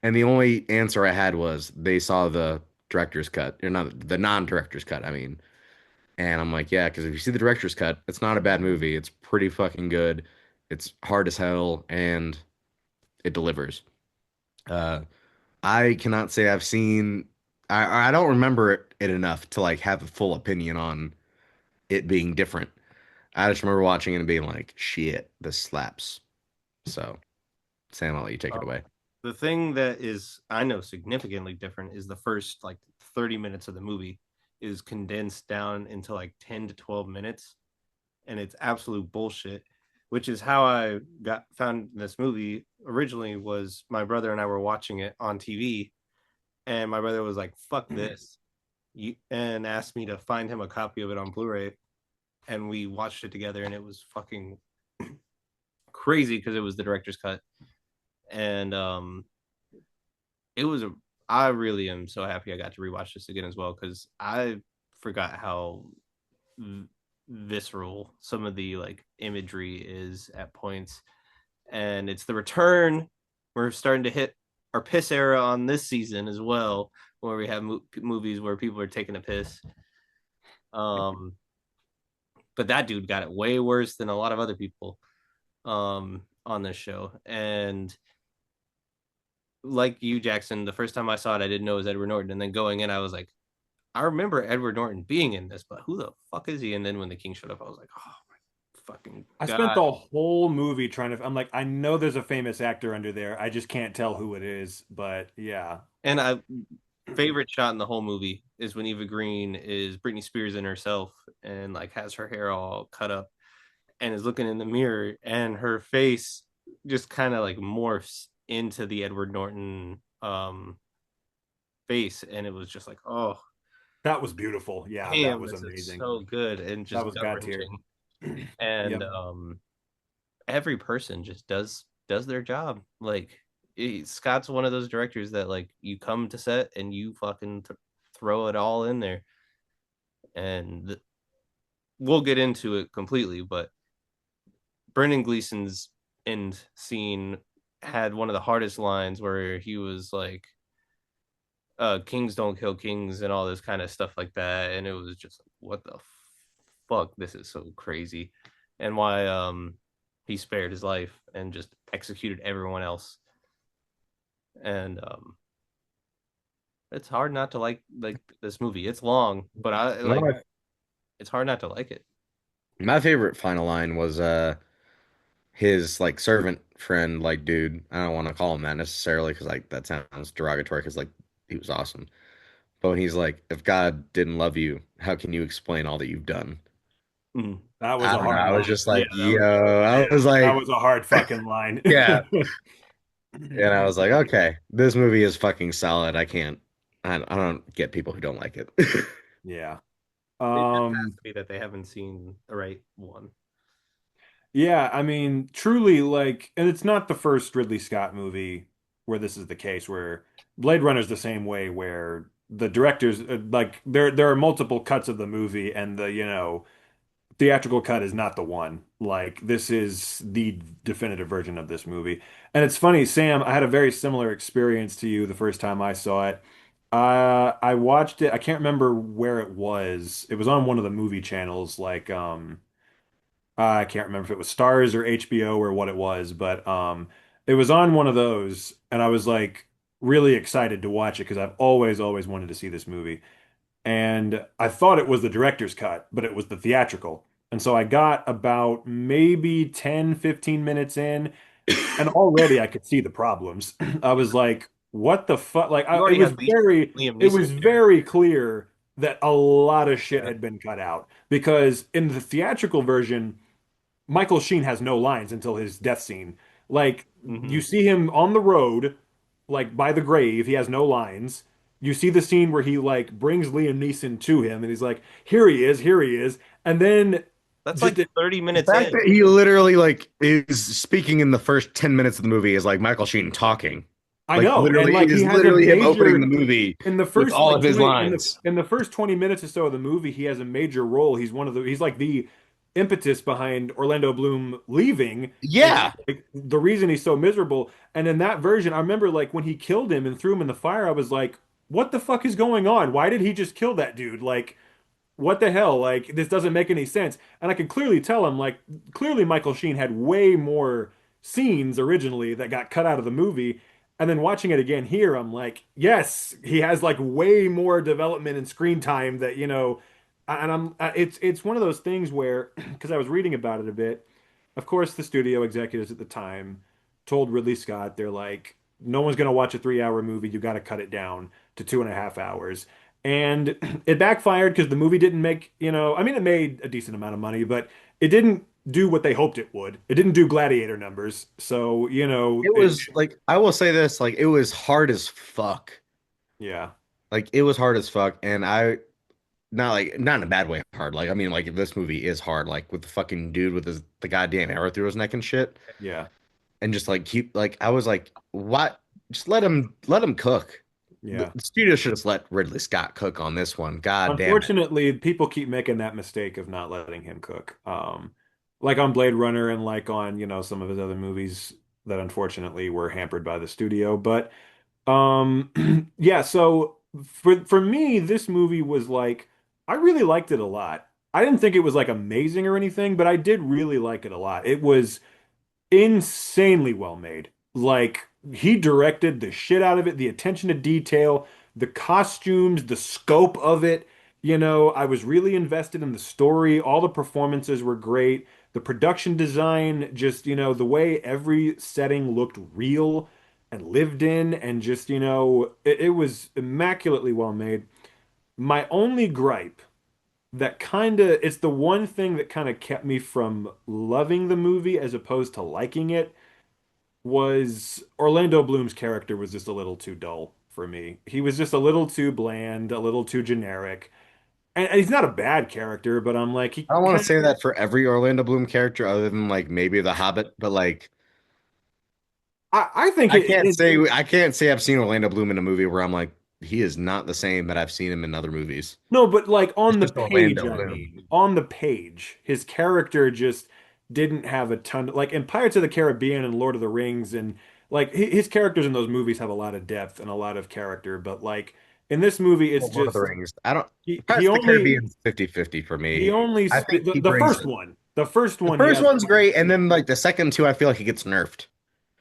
And the only answer I had was they saw the director's cut, or not the non-director's cut, I mean. And I'm like, yeah, because if you see the director's cut, it's not a bad movie. It's pretty fucking good. It's hard as hell and it delivers. Uh, I cannot say I've seen. I don't remember it enough to like have a full opinion on it being different. I just remember watching it and being like, shit, this slaps. So, Sam, I'll let you take it away. The thing that is, I know, significantly different is the first like 30 minutes of the movie is condensed down into like 10 to 12 minutes. And it's absolute bullshit, which is how I found this movie originally. Was my brother and I were watching it on TV, and my brother was like, fuck this, and asked me to find him a copy of it on Blu-ray, and we watched it together, and it was fucking crazy because it was the director's cut. And it was I really am so happy I got to rewatch this again as well, because I forgot how visceral some of the like imagery is at points. And it's the return. We're starting to hit our piss era on this season as well, where we have movies where people are taking a piss. But that dude got it way worse than a lot of other people on this show. And like you, Jackson, the first time I saw it, I didn't know it was Edward Norton. And then going in, I was like, I remember Edward Norton being in this, but who the fuck is he? And then when the King showed up, I was like, oh my fucking I God. spent the whole movie trying to. I'm like, I know there's a famous actor under there. I just can't tell who it is. But yeah. And I favorite shot in the whole movie is when Eva Green is Britney Spears in herself and like has her hair all cut up and is looking in the mirror, and her face just kind of like morphs into the Edward Norton face, and it was just like, oh. That was beautiful. Yeah, that Damn, was this is amazing. so good and That just was gut God tier. wrenching. And Yep. every person just does their job. Like Scott's one of those directors that like you come to set and you fucking throw it all in there, and we'll get into it completely. But Brendan Gleeson's end scene had one of the hardest lines where he was like, "Kings don't kill kings" and all this kind of stuff like that, and it was just like, what the fuck? This is so crazy, and why he spared his life and just executed everyone else. And it's hard not to like this movie. It's long, but I One of like it's hard not to like it. my favorite final line was his like servant friend, like dude. I don't want to call him that necessarily because like that sounds derogatory because like he was awesome. But when he's like, if God didn't love you, how can you explain all that you've done? Mm. That was I a don't know. hard I was line. just Yeah, like, that yo, was I was That like, was a hard fucking line. yeah. And I was like, okay, this movie is fucking solid. I can't, I don't get people who don't like it. Yeah. it just has Um, to be that they haven't seen the right one. yeah, I mean, truly, like, and it's not the first Ridley Scott movie where this is the case, where Blade Runner's the same way, where the directors, like, there are multiple cuts of the movie, and the, theatrical cut is not the one. Like, this is the definitive version of this movie. And it's funny, Sam, I had a very similar experience to you the first time I saw it. I watched it, I can't remember where it was. It was on one of the movie channels, like, I can't remember if it was Stars or HBO or what it was, but it was on one of those, and I was like really excited to watch it because I've always wanted to see this movie. And I thought it was the director's cut, but it was the theatrical. And so I got about maybe 10, 15 minutes in, and already I could see the problems. I was like, what the fuck? Like, You it already was had Liam it Neeson was there. very clear that a lot of shit Yeah. had been cut out because in the theatrical version, Michael Sheen has no lines until his death scene. Like, Mm-hmm. you see him on the road, like by the grave, he has no lines. You see the scene where he like brings Liam Neeson to him and he's like, here he is, here he is. And then That's just like 30 The minutes fact in. that he literally like is speaking in the first 10 minutes of the movie is like Michael Sheen talking. I Like know, and literally like it he is has a literally him opening the major movie in the with first all like of his 20 lines. in the first 20 minutes or so of the movie, he has a major role. He's like the impetus behind Orlando Bloom leaving and Yeah. like, the reason he's so miserable. And in that version, I remember like when he killed him and threw him in the fire, I was like, what the fuck is going on? Why did he just kill that dude? Like, what the hell? Like, this doesn't make any sense. And I could clearly tell him, like, clearly Michael Sheen had way more scenes originally that got cut out of the movie. And then watching it again here, I'm like, yes, he has like way more development and screen time that, and it's one of those things where, because I was reading about it a bit, of course, the studio executives at the time told Ridley Scott, they're like, no one's going to watch a 3 hour movie. You got to cut it down to 2.5 hours. And it backfired because the movie didn't make, I mean, it made a decent amount of money, but it didn't do what they hoped it would. It didn't do Gladiator numbers. So, It was like I will say this, like it was hard as fuck. yeah, Like it was hard as fuck and I not like not in a bad way hard. Like I mean like this movie is hard like with the fucking dude with the goddamn arrow through his neck and shit yeah, and just like keep like I was like what just let him cook. The yeah. studio should just let Ridley Scott cook on this one. God damn it. Unfortunately, people keep making that mistake of not letting him cook. Like on Blade Runner and like on, some of his other movies that unfortunately were hampered by the studio. But yeah, so for me, this movie was like I really liked it a lot. I didn't think it was like amazing or anything, but I did really like it a lot. It was insanely well made. Like he directed the shit out of it, the attention to detail, the costumes, the scope of it. I was really invested in the story. All the performances were great. The production design, just, the way every setting looked real and lived in, and just, it was immaculately well made. My only gripe that kind of, it's the one thing that kind of kept me from loving the movie as opposed to liking it was Orlando Bloom's character was just a little too dull for me. He was just a little too bland, a little too generic. And he's not a bad character, but I'm like, he I don't want kind to say that for every Orlando Bloom character other than like maybe The Hobbit, but like I think it I can't say I've seen Orlando Bloom in a movie where I'm like he is not the same that I've seen him in other movies. no, but like It's on the just page, Orlando I Bloom. mean, on the page, his character just didn't have a ton. Like in Pirates of the Caribbean and Lord of the Rings, and like his characters in those movies have a lot of depth and a lot of character. But like in this movie, it's Well, Lord of the just Rings. I don't he Pirates of the only Caribbean's 50-50 for he me. only I think he the brings first it. one. The first The one, he first has a one's lot of great, and great then like character. the second two, I feel like he gets nerfed.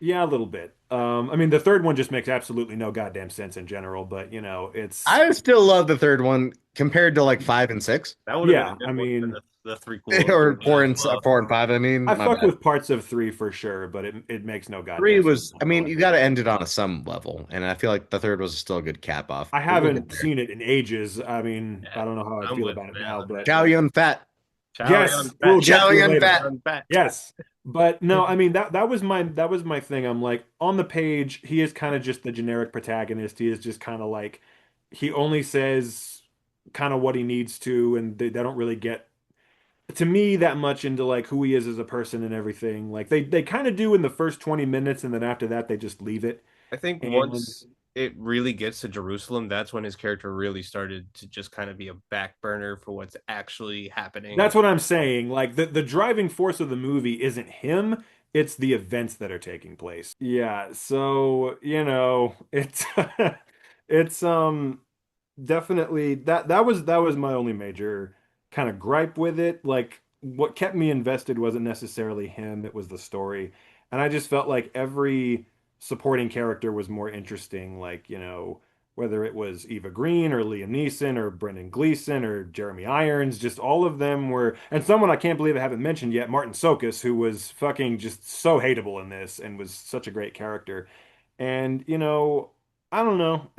Yeah, a little bit. I mean, the third one just makes absolutely no goddamn sense in general, but you know, it's I still love the third one compared to like 5 and 6 That would have been a yeah. good I one for mean, the threequel or as well. 4 and 5. I I mean, my fuck bad. with parts of three for sure, but it makes no Three goddamn sense was, I mean, you got whatsoever. to end it on a some level, and I feel like the third was still a good cap off. I But we'll get haven't there. seen it in ages. I mean, Yeah, I don't know how I I'm feel with about it you now, on but Chow Yun Fat. Chow yes, Yun Fat. we'll get Chow to Yun later. Fat. Yun Fat. Yes. But no, I mean that was my thing. I'm like on the page, he is kind of just the generic protagonist. He is just kind of like he only says kind of what he needs to, and they don't really get to me that much into like who he is as a person and everything. Like they kind of do in the first 20 minutes, and then after that they just leave it. I think And once it really gets to Jerusalem, that's when his character really started to just kind of be a back burner for what's actually happening. that's what I'm saying. Like the driving force of the movie isn't him, it's the events that are taking place. Yeah, so, you know, it's it's definitely that was my only major kind of gripe with it. Like what kept me invested wasn't necessarily him, it was the story. And I just felt like every supporting character was more interesting, like, you know, whether it was Eva Green or Liam Neeson or Brendan Gleeson or Jeremy Irons, just all of them were, and someone I can't believe I haven't mentioned yet, Martin Sokus, who was fucking just so hateable in this and was such a great character. And, you know, I don't know.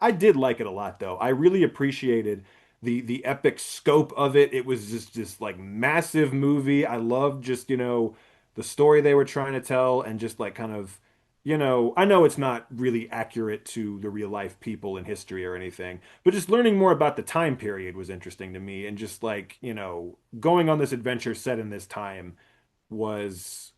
I did like it a lot though. I really appreciated the epic scope of it. It was just like massive movie. I loved just, you know, the story they were trying to tell and just like kind of, you know, I know it's not really accurate to the real life people in history or anything, but just learning more about the time period was interesting to me and just like, you know, going on this adventure set in this time was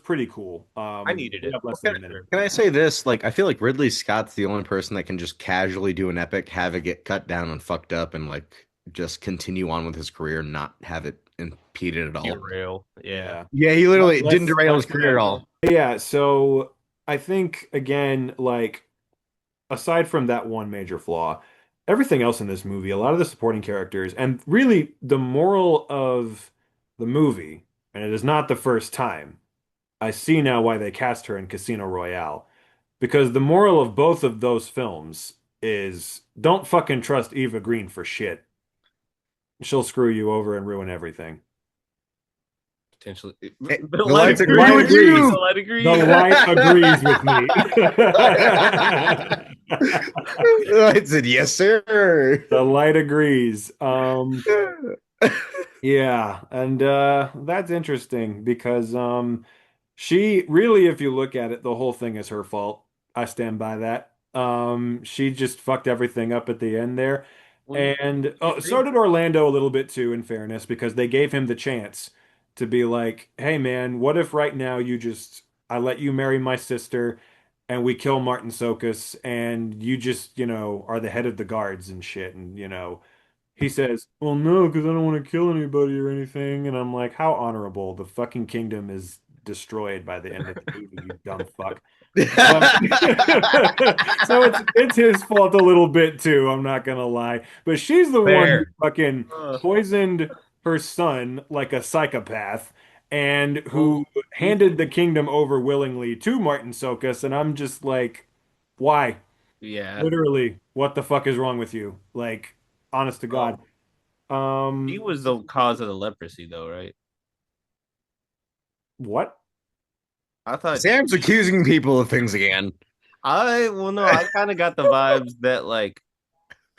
pretty cool. I needed We it. have less than Can, a minute. can I say this? Like, I feel like Ridley Scott's the only person that can just casually do an epic, have it get cut down and fucked up, and like just continue on with his career, not have it impeded at all. Derail. Yeah. Yeah. Yeah, he literally didn't Let's derail his career at all. yeah, so I think again, like aside from that one major flaw, everything else in this movie, a lot of the supporting characters, and really the moral of the movie, and it is not the first time, I see now why they cast her in Casino Royale. Because the moral of both of those films is don't fucking trust Eva Green for shit. She'll screw you over and ruin everything. Potentially. Hey, The the light lights agrees. agree with you. The light agrees. The light agrees with me. I said, yes, sir. The light agrees. Yeah, and that's interesting because she really, if you look at it, the whole thing is her fault. I stand by that. She just fucked everything up at the end there. Well, And you so think did Orlando a little bit too, in fairness, because they gave him the chance to be like, "Hey man, what if right now I let you marry my sister and we kill Martin Sokus and you just, you know, are the head of the guards and shit and, you know, he says, "Well, no, because I don't want to kill anybody or anything." And I'm like, "How honorable! The fucking kingdom is destroyed by the end of the movie, you dumb fuck." But so it's his fault a little bit too, I'm not gonna lie. But she's the one who Fair. fucking uh, poisoned her son like a psychopath and who well, you handed the kingdom over willingly to Martin Sokus, and I'm just like, why? yeah. Literally, what the fuck is wrong with you? Like, honest to God. Um, he Um, was the cause of the leprosy, though, right? what? I thought Sam's accusing people of things again. well, no, I kind of got the vibes that like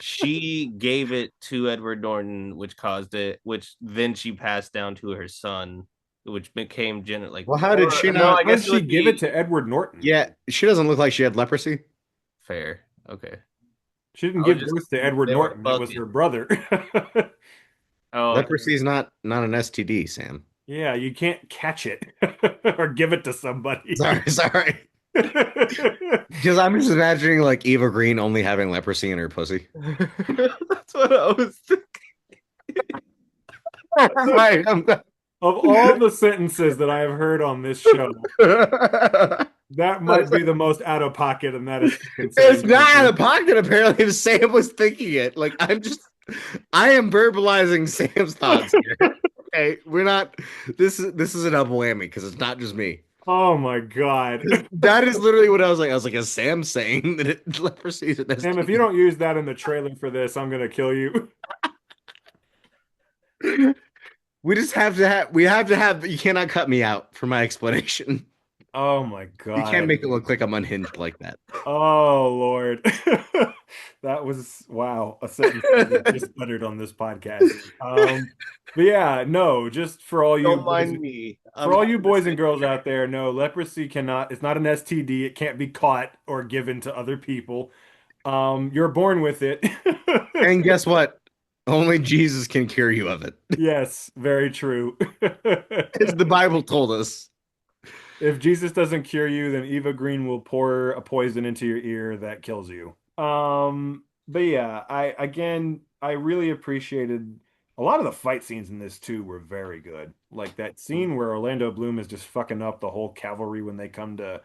she gave it to Edward Norton, which caused it, which then she passed down to her son, which became like. Well, how did she No, not? I How did guess it she would give it be. to Edward Norton? Yeah, she doesn't look like she had leprosy. Fair. Okay. She didn't I was give just birth to Edward they were Norton. It was bugging. her brother. Oh, okay. Leprosy is not an STD, Sam. Yeah, you can't catch it or give it to somebody. Sorry. Because I'm just imagining like Eva Green only having leprosy in her pussy. That's what I was thinking. Right, Of all the sentences that I have heard on this show, that might be the most out of pocket, and that is It's considering not out of everything. pocket, apparently. If Sam was thinking it. Like, I am verbalizing Sam's thoughts here. Okay, we're not. This is a double whammy because it's not just me. Oh my God. That is literally what I was like. I was like, is Sam saying that leprosy is an Sam, if STD? you don't use that in the trailer for this, I'm gonna kill you. We just have to have. We have to have. You cannot cut me out for my explanation. Oh my You can't God. make it look like I'm unhinged like that. Oh Lord. That was wow, a sentence that was just uttered on this podcast. But yeah, no, just for all you Don't boys, mind me. for all you boys and girls out there, no, leprosy cannot, it's not an STD, it can't be caught or given to other people. You're born with it. And guess what? Only Jesus can cure you of it. Yes, very true. As the Bible told us. If Jesus doesn't cure you, then Eva Green will pour a poison into your ear that kills you. But yeah, I really appreciated a lot of the fight scenes in this too were very good. Like that scene where Orlando Bloom is just fucking up the whole cavalry when they come to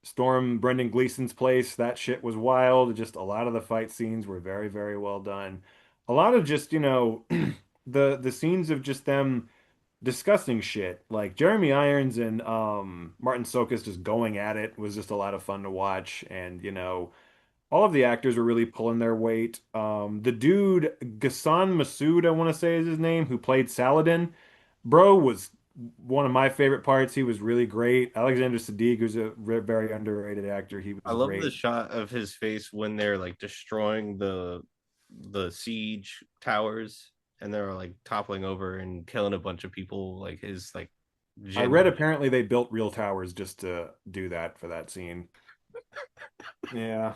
storm Brendan Gleeson's place. That shit was wild. Just a lot of the fight scenes were very, very well done. A lot of just, the scenes of just them discussing shit. Like Jeremy Irons and Martin Sokus just going at it was just a lot of fun to watch. And all of the actors were really pulling their weight. The dude Ghassan Massoud, I want to say is his name, who played Saladin, bro, was one of my favorite parts. He was really great. Alexander Siddig, who's a very underrated actor, he I was love the great. shot of his face when they're like destroying the siege towers and they're like toppling over and killing a bunch of people. Like his like I read genuine. apparently they built real towers just to do that for that scene. Yeah.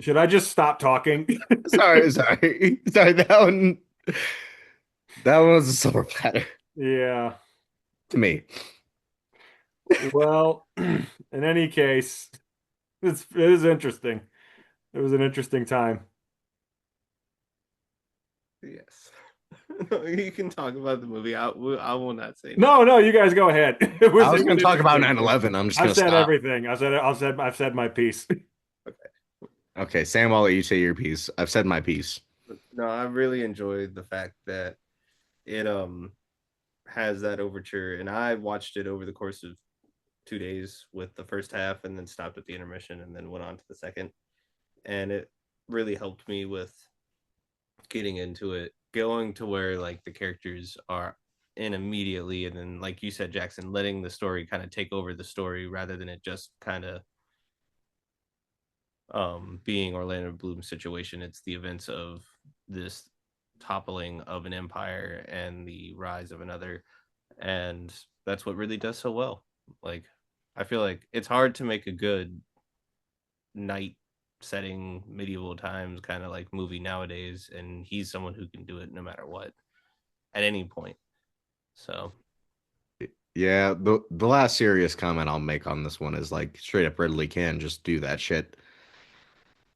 Should I just stop talking? Sorry. That one was a silver platter Yeah. to me. Well, in any case, it is interesting. It was an interesting time. Yes. You can talk about the movie. I will not say No, you guys go ahead. I was It going was to talk about interesting. 9/11. I'm just I've going to said stop. everything. I've said my piece. Okay, Sam, I'll let you say your piece. I've said my piece. No, I really enjoyed the fact that it has that overture, and I watched it over the course of 2 days with the first half, and then stopped at the intermission, and then went on to the second, and it really helped me with getting into it, going to where like the characters are in immediately, and then like you said, Jackson, letting the story kind of take over the story rather than it just kind of being Orlando Bloom's situation. It's the events of this toppling of an empire and the rise of another, and that's what really does so well. Like I feel like it's hard to make a good night setting medieval times kind of like movie nowadays, and he's someone who can do it no matter what at any point. So Yeah, the last serious comment I'll make on this one is like straight up Ridley can just do that shit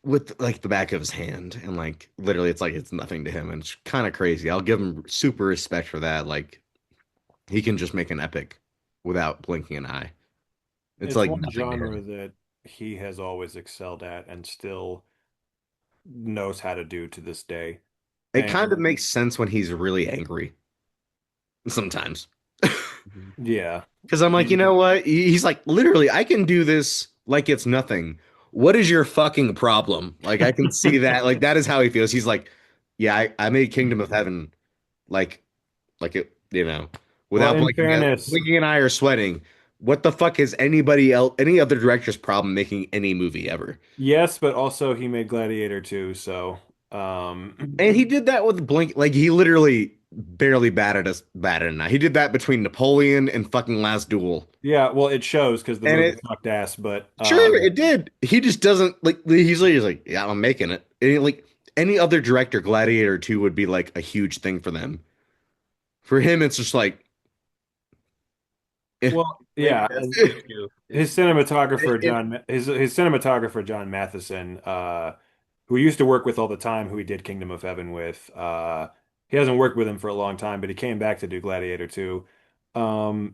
with like the back of his hand and like literally it's like it's nothing to him and it's kind of crazy. I'll give him super respect for that. Like he can just make an epic without blinking an eye. It's It's like one nothing to genre him. that he has always excelled at and still knows how to do to this day. It kind of And makes sense when he's really angry sometimes. yeah, Because I'm like, you know what? He's like, literally, I can do this like it's nothing. What is your fucking problem? Like, I can see that. Like, that is how he feels. He's like, yeah, I made Kingdom of Heaven like, it, well, without in fairness, blinking an eye or sweating. What the fuck is anybody else, any other director's problem making any movie ever? yes, but also he made Gladiator too, so And he did that with Blink. Like he literally barely batted an eye. He did that between Napoleon and fucking Last Duel. Yeah, well, it shows because the And movie it sucked ass, but sure it did. He just doesn't like he's like, yeah, I'm making it. And like any other director, Gladiator 2 would be like a huge thing for them. For him, it's just like eh. well, Maybe yeah, that's and the issue. his Is cinematographer It- his cinematographer John Matheson, who he used to work with all the time, who he did Kingdom of Heaven with. He hasn't worked with him for a long time, but he came back to do Gladiator 2.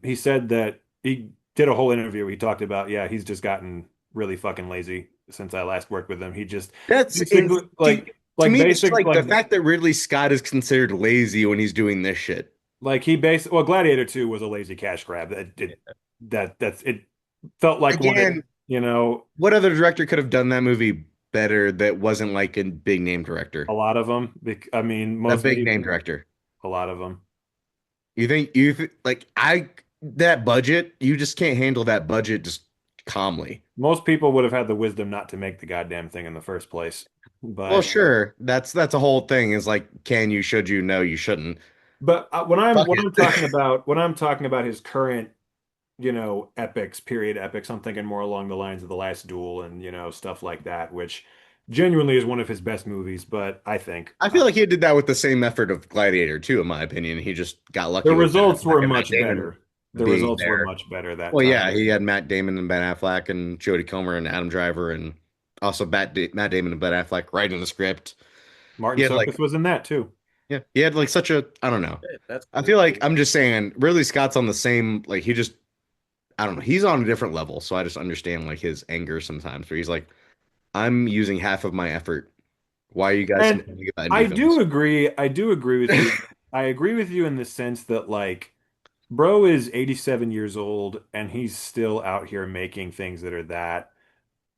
He said that he did a whole interview where he talked about, yeah, he's just gotten really fucking lazy since I last worked with him. He just that's in basically see, to like me, it's basic like the like fact that Ridley Scott is considered lazy when he's doing this shit. like he based well, Gladiator 2 was a lazy cash grab. That's it felt like one of, Again, you know, what other director could have done that movie better that wasn't like a big name director? a lot of them. I mean, A most big maybe name director. a lot of them. Like I that budget, you just can't handle that budget just calmly. Most people would have had the wisdom not to make the goddamn thing in the first place. Well, But sure, that's a whole thing. Is like, can you, should you, no, you shouldn't. Fuck when it. I'm talking about his current, you know, epics, period epics, I'm thinking more along the lines of The Last Duel and, you know, stuff like that, which genuinely is one of his best movies, but I think I feel like he did that with the same effort of Gladiator too, in my opinion. He just got the lucky with Ben results Affleck were and Matt much Damon better. The being results were there. much better that Well, yeah, time. he had Matt Damon and Ben Affleck and Jodie Comer and Adam Driver and also Matt Damon and Ben Affleck writing the script. Martin He had like Sokus was in that too. yeah, he had like such a I don't know. that's I cool. feel like I'm just saying Ridley Scott's on the same like he just I don't know. He's on a different level, so I just understand like his anger sometimes where he's like, I'm using half of my effort. Why are you guys And complaining about indie I do films? agree. I do agree with you. I agree with you in the sense that like bro is 87 years old and he's still out here making things that are that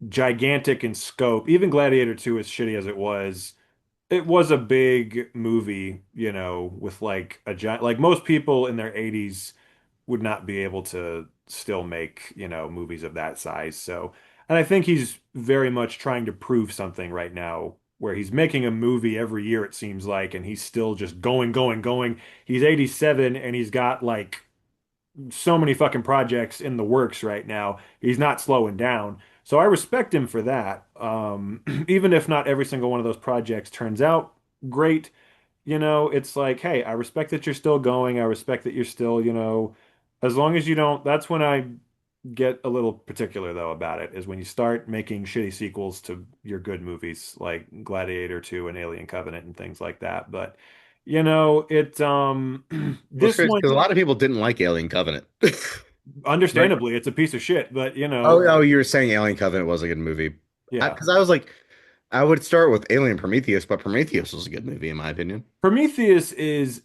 gigantic in scope. Even Gladiator 2, as shitty as it was a big movie, you know, with like a giant, like most people in their 80s would not be able to still make, you know, movies of that size. So, and I think he's very much trying to prove something right now where he's making a movie every year, it seems like, and he's still just going, going, going. He's 87 and he's got like so many fucking projects in the works right now. He's not slowing down. So I respect him for that. Even if not every single one of those projects turns out great, you know, it's like, hey, I respect that you're still going. I respect that you're still, you know, as long as you don't, that's when I get a little particular though about it, is when you start making shitty sequels to your good movies like Gladiator 2 and Alien Covenant and things like that. But you know, Well, it's this crazy one because a lot of people didn't like Alien Covenant. Right? understandably it's a piece of shit, but you Oh, know, oh, you were saying Alien Covenant was a good movie. yeah. Because I was like, I would start with Alien Prometheus, but Prometheus was a good movie in my opinion. Prometheus is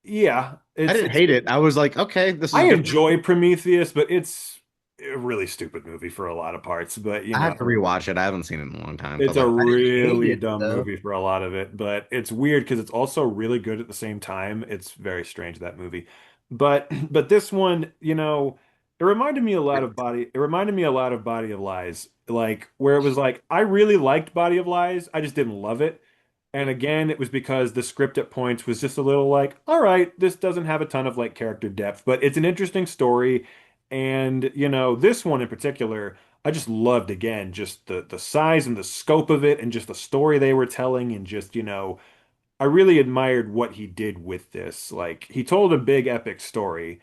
yeah, I didn't it's hate it. I was like, okay, this is I a good. enjoy Prometheus, but it's a really stupid movie for a lot of parts, but you I have to know, rewatch it. I haven't seen it in a long time, but it's a like, I didn't hate really it dumb though. movie for a lot of it, but it's weird because it's also really good at the same time. It's very strange, that movie. But this one, you know, it reminded me a lot of Body of Lies. Like where it was like I really liked Body of Lies, I just didn't love it. And again, it was because the script at points was just a little like, all right, this doesn't have a ton of like character depth, but it's an interesting story. And, you know, this one in particular, I just loved again, just the size and the scope of it and just the story they were telling and just, you know, I really admired what he did with this. Like he told a big epic story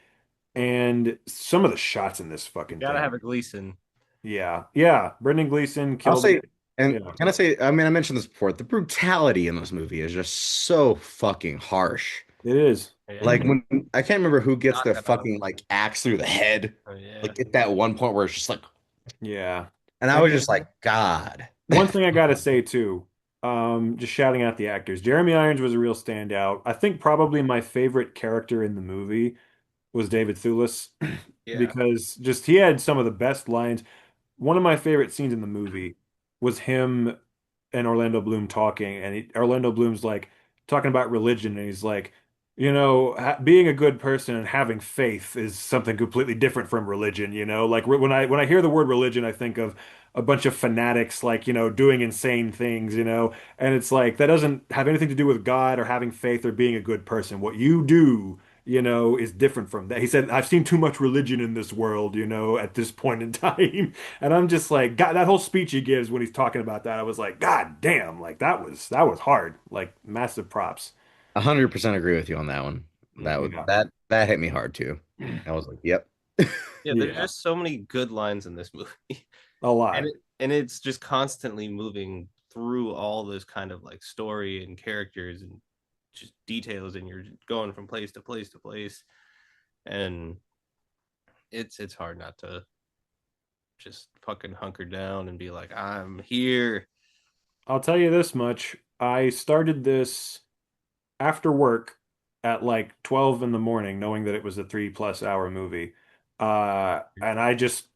and some of the shots in this fucking Gotta thing. have a Gleason. Yeah. Yeah. Brendan Gleeson I'll killed say, it. and Yeah. can I say, I mean, I mentioned this before. The brutality in this movie is just so fucking harsh. It is. Like Yeah. when I can't remember who gets their Knock it off. fucking like axe through the head. Oh yeah. Like at that one point where it's just like, Yeah. and I was just like, God. One thing I gotta say too, just shouting out the actors. Jeremy Irons was a real standout. I think probably my favorite character in the movie was David Thewlis Yeah. because just he had some of the best lines. One of my favorite scenes in the movie was him and Orlando Bloom talking, and Orlando Bloom's like talking about religion, and he's like, being a good person and having faith is something completely different from religion, Like when I hear the word religion, I think of a bunch of fanatics like, doing insane things, and it's like that doesn't have anything to do with God or having faith or being a good person. What you do, is different from that. He said, I've seen too much religion in this world, at this point in time. And I'm just like, God, that whole speech he gives when he's talking about that, I was like, God damn, like that was hard. Like massive props. 100% agree with you on that one. Yeah. That hit me hard too. I was like, yep. Yeah, there's Yeah, just so many good lines in this movie. a and lot. it's just constantly moving through all this kind of like story and characters and just details, and you're going from place to place to place, and it's hard not to just fucking hunker down and be like, I'm here. I'll tell you this much. I started this after work at like 12 in the morning, knowing that it was a 3+ hour movie. And I just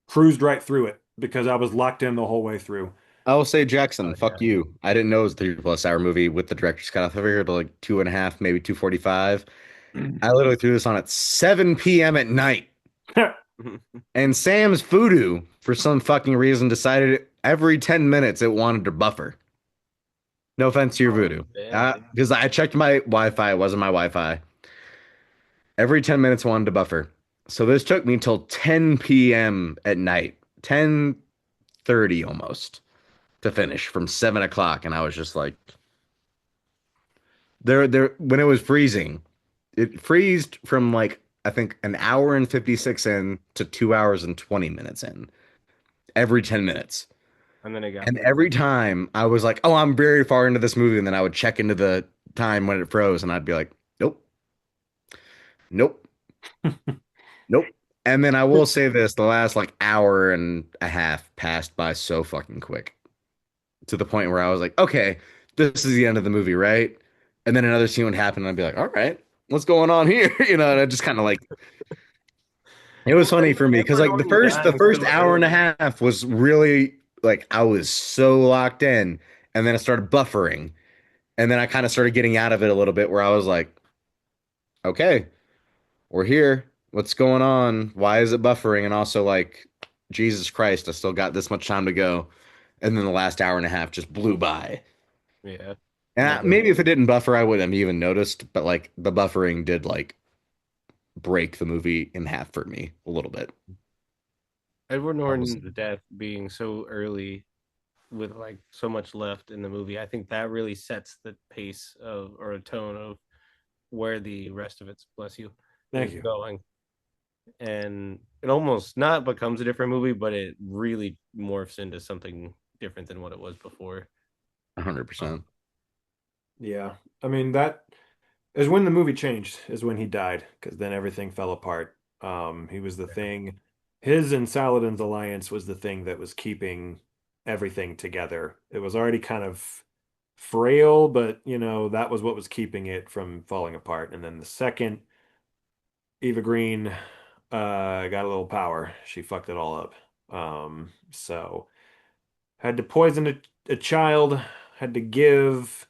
cruised right through it because I was locked in the whole way through. I will say, Jackson, Yeah. fuck you. I didn't know it was a 3+ hour movie with the director's cut. I figured like 2.5, maybe 2:45. I literally threw this on at 7 p.m. at night. And Sam's Voodoo, for some fucking reason, decided every 10 minutes it wanted to buffer. No offense to your Voodoo. Damn. Because I checked my Wi-Fi, it wasn't my Wi-Fi. Every 10 minutes wanted to buffer. So this took me till 10 p.m. at night, 10:30 almost, to finish from 7 o'clock. And I was just like, there, when it was freezing, it freezed from like, I think an hour and 56 in to 2 hours and 20 minutes in every 10 minutes. And then it got And every time I was like, oh, I'm very far into this movie. And then I would check into the time when it froze and I'd be like, nope, nope, nope. And then I will say this, the last like hour and a half passed by so fucking quick to the point where I was like, okay, this is the end of the movie, right? And then another scene would happen and I'd be like, all right, what's going on here? And I just kind of like, it was funny for me because like the first hour and a half was really like I was so locked in, and then it started buffering, and then I kind of started getting out of it a little bit where I was like, okay, we're here. What's going on? Why is it buffering? And also like, Jesus Christ, I still got this much time to go. And then the last hour and a half just blew by. yeah. And Yeah. maybe if it didn't buffer, I wouldn't have even noticed. But like the buffering did like break the movie in half for me a little bit. Edward Almost. Norton's death being so early with like so much left in the movie, I think that really sets the pace of or a tone of where the rest of it's, bless you, Thank is you. going. And it almost not becomes a different movie, but it really morphs into something different than what it was before. 100%. Yeah. I mean, that is when the movie changed, is when he died, because then everything fell apart. He was the thing, his and Saladin's alliance was the thing that was keeping everything together. It was already kind of frail, but that was what was keeping it from falling apart. And then the second Eva Green got a little power, she fucked it all up. So had to poison a child, had to give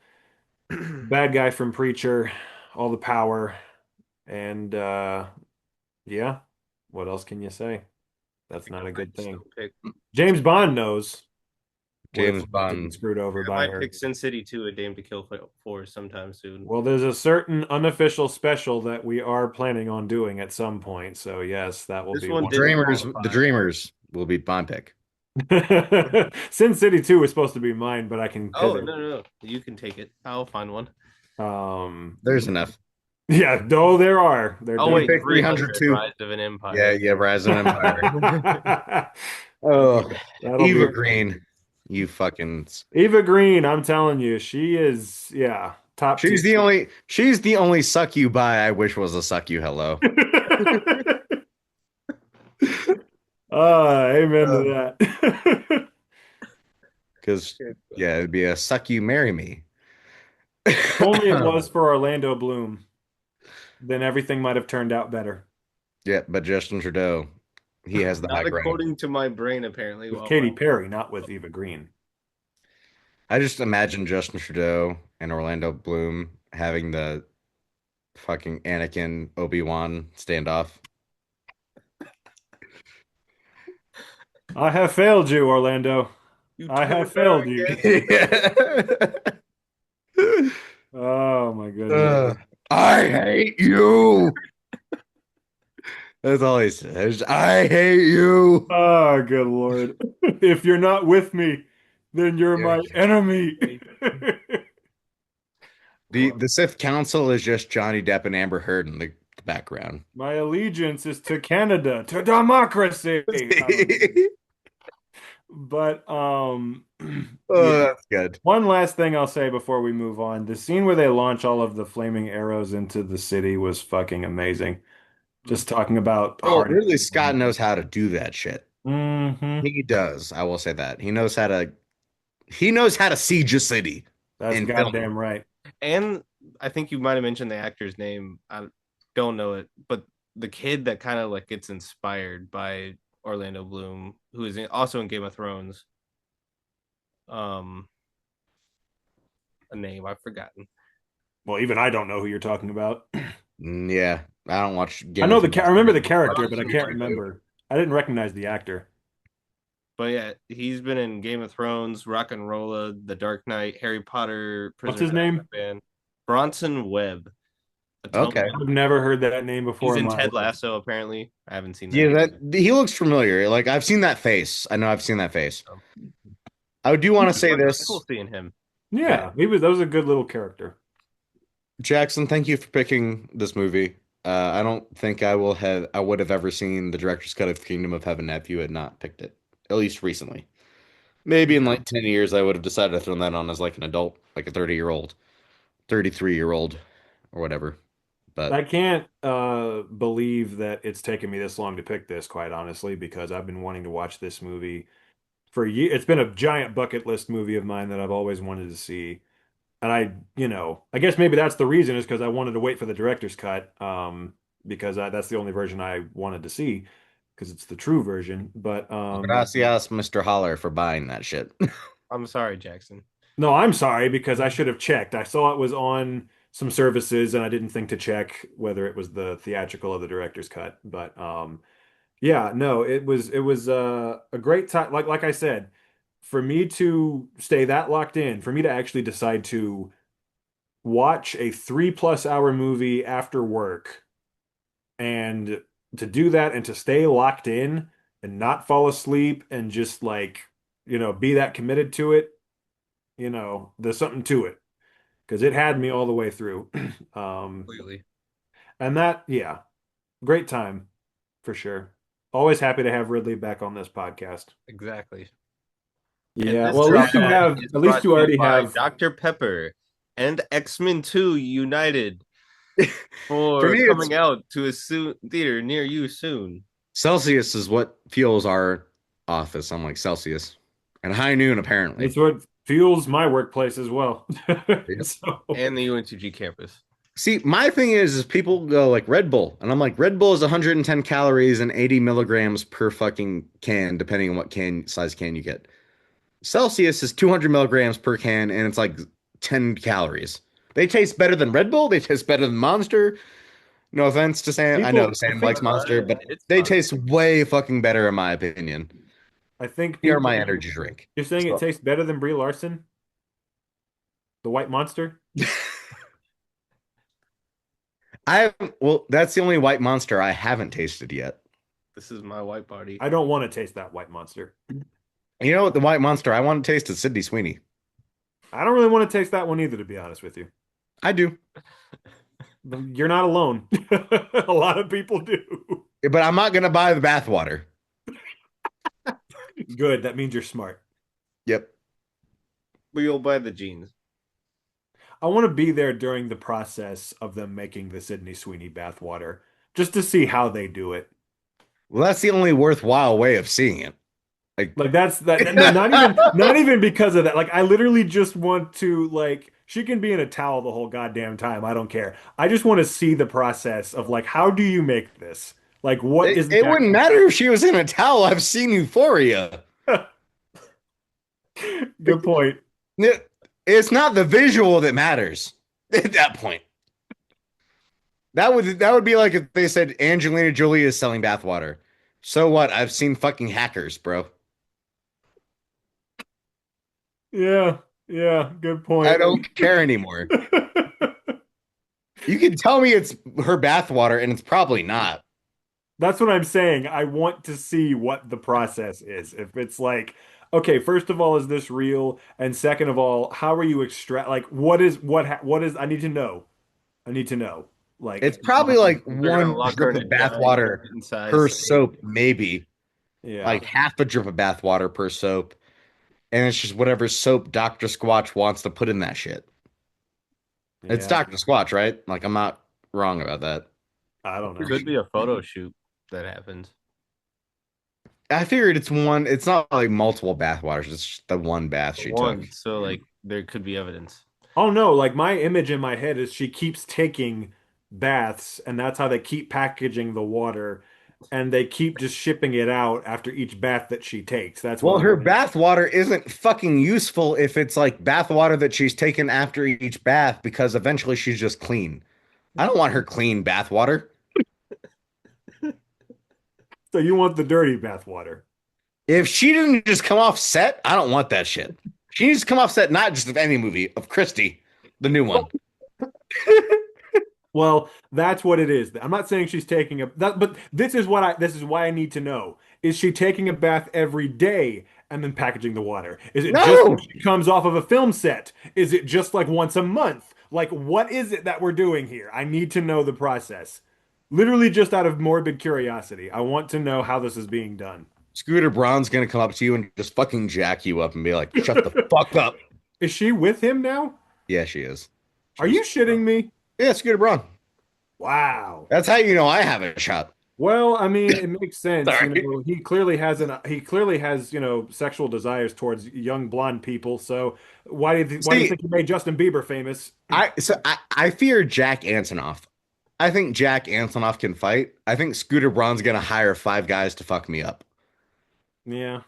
bad guy from Preacher all the power, and yeah, what else can you say? That's not a good thing. James Bond knows what it's James like to be Bond. screwed over I by might her. pick Sin City 2, A Dame to Kill for sometime soon. Well, there's a certain unofficial special that we are planning on doing at some point. So yes, that will This be one one. didn't The Dreamers will be my pick. Sin City 2 was supposed to be mine, but I can Oh, pivot. no. You can take it. I'll find one. There's enough. Yeah, though there are. Oh, wait, pick 300 302. Rise of an Yeah, Empire. yeah, Rise of Empire. Oh, Oh, that'll Eva be Green. You fucking Eva Green. I'm telling you, she is, yeah, top tier. she's the only suck you by I wish was a suck you hello. Amen to that. Because yeah, it'd be a suck you marry me. If only it was for Orlando Bloom, then everything might have turned out better. Yeah, but Justin Trudeau, he has the high Not ground. according to my brain, apparently. With Katy Perry, not with Eva Green. I just imagine Justin Trudeau and Orlando Bloom having the fucking Anakin Obi-Wan standoff. I have failed you, Orlando. You I turned have her failed you. against Oh my goodness. I hate you. That's all he says. I hate you. Oh, good Lord. If you're not with me, then you're Yeah. my enemy. The Sith Council is just Johnny Depp and Amber Heard in the background. My allegiance is to Canada, to democracy. But Oh, yeah. that's good. One last thing I'll say before we move on. The scene where they launch all of the flaming arrows into the city was fucking amazing. Just talking about Well, hard. really, Scott knows how to do that shit. Hmm. He does. I will say that. He knows how to siege a city That's and film it. goddamn right. And I think you might have mentioned the actor's name. I don't know it, but the kid that kind of like gets inspired by Orlando Bloom, who is also in Game of Thrones. A name I've forgotten. Well, even I don't know who you're talking about. Yeah, I don't watch I Game know of the Thrones. I remember the character, but I Bronson can't Redwood. remember. I didn't recognize the actor. But yeah, he's been in Game of Thrones, Rock and Rolla, The Dark Knight, Harry Potter, What's Prisoner his of name? Azkaban. Bronson Webb. Okay. I've never heard that name He's before in in my Ted life. Lasso, apparently. I haven't seen that. Yeah, that he looks familiar. Like I've seen that face. I know I've seen that face. I do want to say this, Cool seeing him. Yeah, that was a good little character. Jackson. Thank you for picking this movie. I don't think I would have ever seen the director's cut of Kingdom of Heaven if you had not picked it, at least recently. Maybe in like 10 years, I would have decided to throw that on as like an adult, like a 30-year-old, 33-year-old, or whatever. But I can't believe that it's taken me this long to pick this, quite honestly, because I've been wanting to watch this movie for years. It's been a giant bucket list movie of mine that I've always wanted to see. And I guess maybe that's the reason is because I wanted to wait for the director's cut, because that's the only version I wanted to see, because it's the true version. But gracias, Mr. Holler, for buying that shit. I'm sorry, Jackson. no, I'm sorry because I should have checked. I saw it was on some services and I didn't think to check whether it was the theatrical or the director's cut. But yeah, no, it was a great time. Like I said, for me to stay that locked in, for me to actually decide to watch a 3+ hour movie after work and to do that and to stay locked in and not fall asleep and just like, be that committed to it, there's something to it because it had me all the way through. Completely. And that, yeah, great time for sure. Always happy to have Ridley back on this podcast. Exactly. Yeah, well, at least you already have. Dr. Pepper and X-Men 2 United For for me, coming out to a theater near you soon. Celsius is what fuels our office. I'm like Celsius and High Noon apparently. It's what fuels my workplace as well. And the UNCG campus. See, my thing is people go like Red Bull, and I'm like, Red Bull is 110 calories and 80 milligrams per fucking can, depending on what size can you get. Celsius is 200 milligrams per can, and it's like 10 calories. They taste better than Red Bull. They taste better than Monster. No offense to Sam. I know Sam likes Monster, but they taste way fucking better in my opinion. I think They are my energy drink. You're saying it tastes better than Brie Larson? The White Monster? Well, that's the only White Monster I haven't tasted yet. This is my white body. I don't want to taste that White Monster. You know what? The White Monster I want to taste is Sydney Sweeney. I don't really want to taste that one either, to be honest with you. I do. You're not alone. A lot of people do. But I'm not going to buy the bathwater. Good. That means you're smart. Yep. But you'll buy the jeans. I want to be there during the process of them making the Sydney Sweeney bathwater just to see how they do it. Well, that's the only worthwhile way of seeing it. Like that's that. No, not even because of that. Like I literally just want to like she can be in a towel the whole goddamn time. I don't care. I just want to see the process of like how do you make this? Like what is it wouldn't matter if she was in a towel. I've seen Euphoria. Good point. It's not the visual that matters at that point. That would be like if they said Angelina Jolie is selling bathwater. So what? I've seen fucking hackers, bro. Yeah, yeah, good I point. don't care anymore. You can tell me it's her bathwater, and it's probably not. That's what I'm saying. I want to see what the process is. If it's like, okay, first of all, is this real? And second of all, how are you extract? Like, what is? I need to know. I need to know. It's Like, probably like They're gonna one lock her drip in of a giant bathwater per size. soap, maybe. yeah, Like half a drip of bathwater per soap. And it's just whatever soap Dr. Squatch wants to put in that shit. It's yeah. Dr. Squatch, right? Like, I'm not wrong about that. I don't know. Could be a photo shoot that happens. I figured it's not like multiple bathwaters. It's just the one bath she took. One, so like there could be evidence. Oh no, like my image in my head is she keeps taking baths, and that's how they keep packaging the water, and they keep just shipping it out after each bath that she takes. That's what Well, her I'm. bath water isn't fucking useful if it's like bath water that she's taken after each bath because eventually she's just clean. I don't want her clean bath water. So you want the dirty bath water? If she didn't just come off set, I don't want that shit. She needs to come off set, not just of any movie, of Christie, the new one. Well, that's what it is. I'm not saying she's taking but this is why I need to know. Is she taking a bath every day and then packaging the water? Is it just when No! she comes off of a film set? Is it just like once a month? Like what is it that we're doing here? I need to know the process. Literally just out of morbid curiosity. I want to know how this is being done. Scooter Braun's gonna come up to you and just fucking jack you up and be like, shut the fuck up. Is she with him now? Yeah, she is. Are you shitting me? Yeah, Scooter Braun. Wow. That's how you know I have a shot. Well, I mean, it makes sense. You Sorry. know, he clearly has, sexual desires towards young blonde people. So why do you See, think he made Justin Bieber famous? I fear Jack Antonoff. I think Jack Antonoff can fight. I think Scooter Braun's gonna hire 5 guys to fuck me up. Yeah,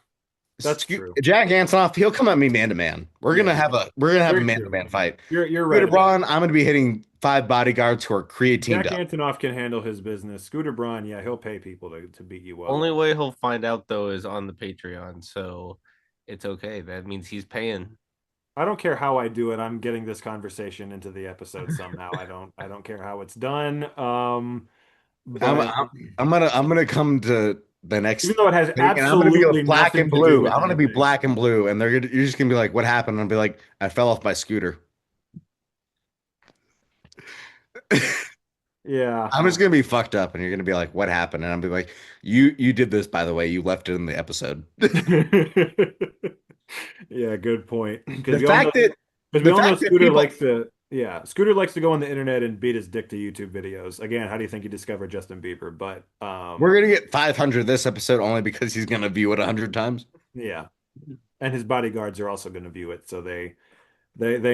that's true. Jack Antonoff, he'll come at me man to man. We're gonna Yeah, have a very man to true. man fight. You're right Scooter about Braun, I'm gonna be hitting 5 bodyguards who are creatined Jack up. Antonoff can handle his business. Scooter Braun, yeah, he'll pay people to beat you up. Only way he'll find out though is on the Patreon, so it's okay. That means he's paying. I don't care how I do it. I'm getting this conversation into the episode somehow. I don't care how it's done. I'm, But I'm, I'm gonna come to the next even though it has thing, and I'm gonna be absolutely black nothing and to do blue. with I'm gonna be anything. black and blue, and you're just gonna be like, "What happened?" And I'll be like, "I fell off my scooter." Yeah. I'm just gonna be fucked up, and you're gonna be like, "What happened?" And I'll be like, "You did this, by the way. You left it in the episode." Yeah, good point. The fact that Because we the all know fact that people Scooter likes to go on the internet and beat his dick to YouTube videos. Again, how do you think he discovered Justin Bieber? But we're gonna get 500 this episode only because he's gonna view it 100 times. yeah, and his bodyguards are also going to view it, so they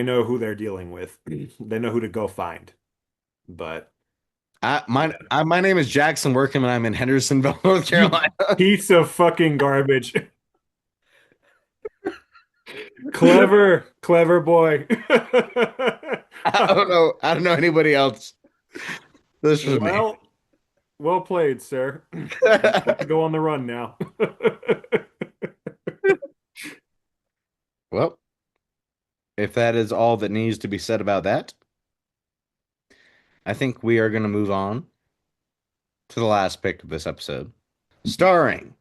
know who they're dealing with. They know who to go find. But My name is Jackson Workham, and I'm in Hendersonville, North Carolina. piece of fucking garbage. Clever boy. I don't know anybody else. This was me. Well played, sir. Go on the run now. Well, if that is all that needs to be said about that, I think we are going to move on to the last pick of this episode. Starring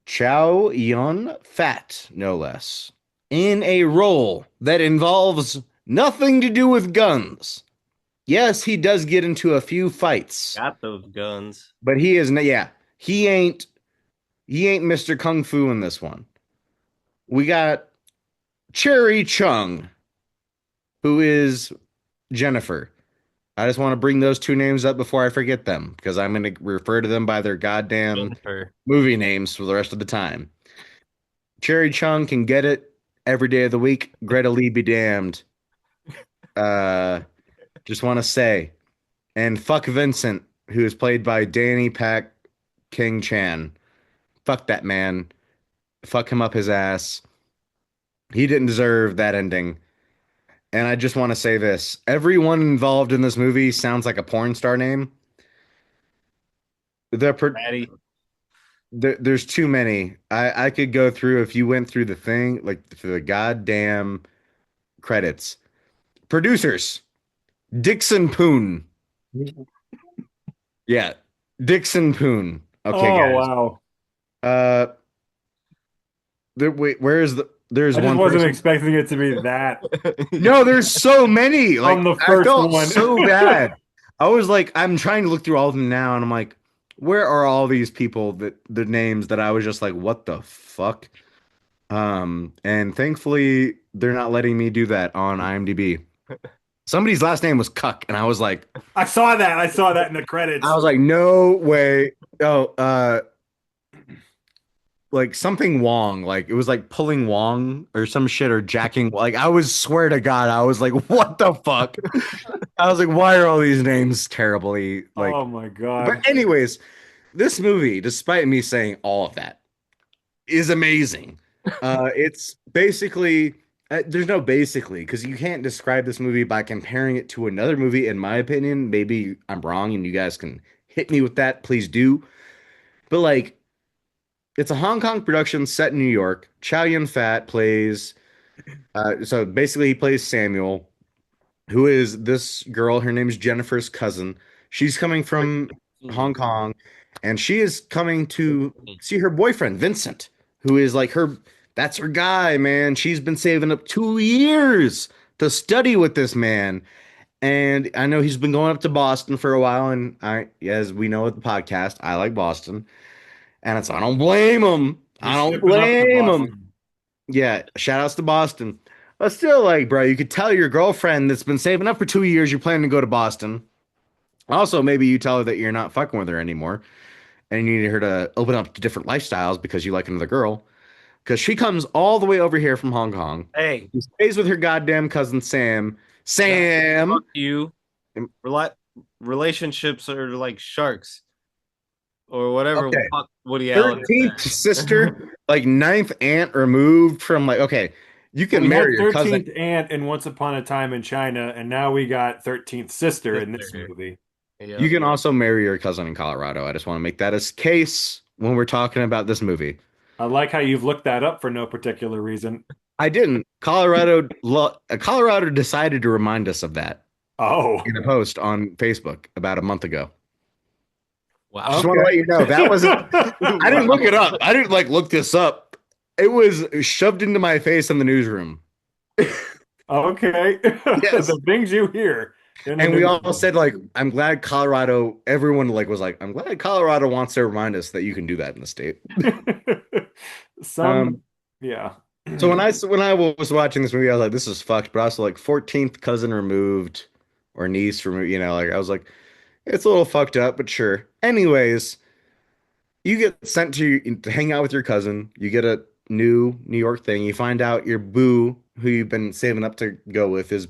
Chow Yun Fat, no less, in a role that involves nothing to do with guns. Yes, he does get into a few fights, Got those guns. but he is yeah, he ain't Mr. Kung Fu in this one. We got Cherry Chung, who is Jennifer. I just want to bring those two names up before I forget them because I'm going to refer to them by their goddamn Jennifer. movie names for the rest of the time. Cherry Chung can get it every day of the week. Greta Lee be damned. Just want to say, and fuck Vincent, who is played by Danny Pak King Chan. Fuck that man. Fuck him up his ass. He didn't deserve that ending. And I just want to say this. Everyone involved in this movie sounds like a porn star name. The per- Maddie. there's too many. I could go through if you went through the thing, like for the goddamn credits. Producers, Dixon Poon. Yeah, Dixon Poon. Okay, Oh guys. wow. Uh, wait, where's the? There's I just one wasn't person. expecting it to be that No, there's so many. Like from the I first felt one. so bad. I was like, I'm trying to look through all of them now, and I'm like, where are all these people that the names that I was just like, what the fuck? And thankfully they're not letting me do that on IMDb. Somebody's last name was Cuck, and I was like, I saw that. I saw that in the credits. no way. Oh, like something Wong, like it was like pulling Wong or some shit or jacking. Like I was swear to God, I was like, what the fuck? I was like, why are all these names terribly like? Oh my god. But anyways, this movie, despite me saying all of that, is amazing. It's basically there's no basically because you can't describe this movie by comparing it to another movie. In my opinion, maybe I'm wrong, and you guys can hit me with that. Please do. But like it's a Hong Kong production set in New York. Chow Yun Fat plays, so basically he plays Samuel, who is this girl. Her name's Jennifer's cousin. She's coming from Hong Kong, and she is coming to see her boyfriend, Vincent, who is like that's her guy, man. She's been saving up 2 years to study with this man. And I know he's been going up to Boston for a while, and as we know with the podcast, I like Boston. And I don't blame him. I He's don't shipping up to blame him. Boston. Yeah, shout outs to Boston. But still, like, bro, you could tell your girlfriend that's been saving up for 2 years you're planning to go to Boston. Also, maybe you tell her that you're not fucking with her anymore and you need her to open up to different lifestyles because you like another girl. Because she comes all the way over here from Hong Kong. Hey, She stays with her goddamn cousin Sam. Sam. fuck you. Relationships are like sharks or whatever. Okay. Fuck Woody Allen. 13th sister, like ninth aunt removed from like, okay, you can We had marry your cousin. 13th aunt in Once Upon a Time in China, and now we got 13th sister in this Sister. movie. Yeah. You can also marry your cousin in Colorado. I just want to make that as case when we're talking about this movie. I like how you've looked that up for no particular reason. I didn't. Colorado decided to remind us of that Oh. in a post on Facebook about a month ago. Wow. Just want to let you know that wasn't. I didn't look it up. I didn't like look this up. It was shoved into my face in the newsroom. Okay. Yes. The things you hear. And we all said like, I'm glad Colorado. Everyone like was like, I'm glad Colorado wants to remind us that you can do that in the state. Yeah. So when I was watching this movie, I was like, this is fucked. But also like 14th cousin removed or niece removed. You know, like I was like, it's a little fucked up, but sure. Anyways, you get sent to hang out with your cousin. You get a new New York thing. You find out your boo, who you've been saving up to go with, has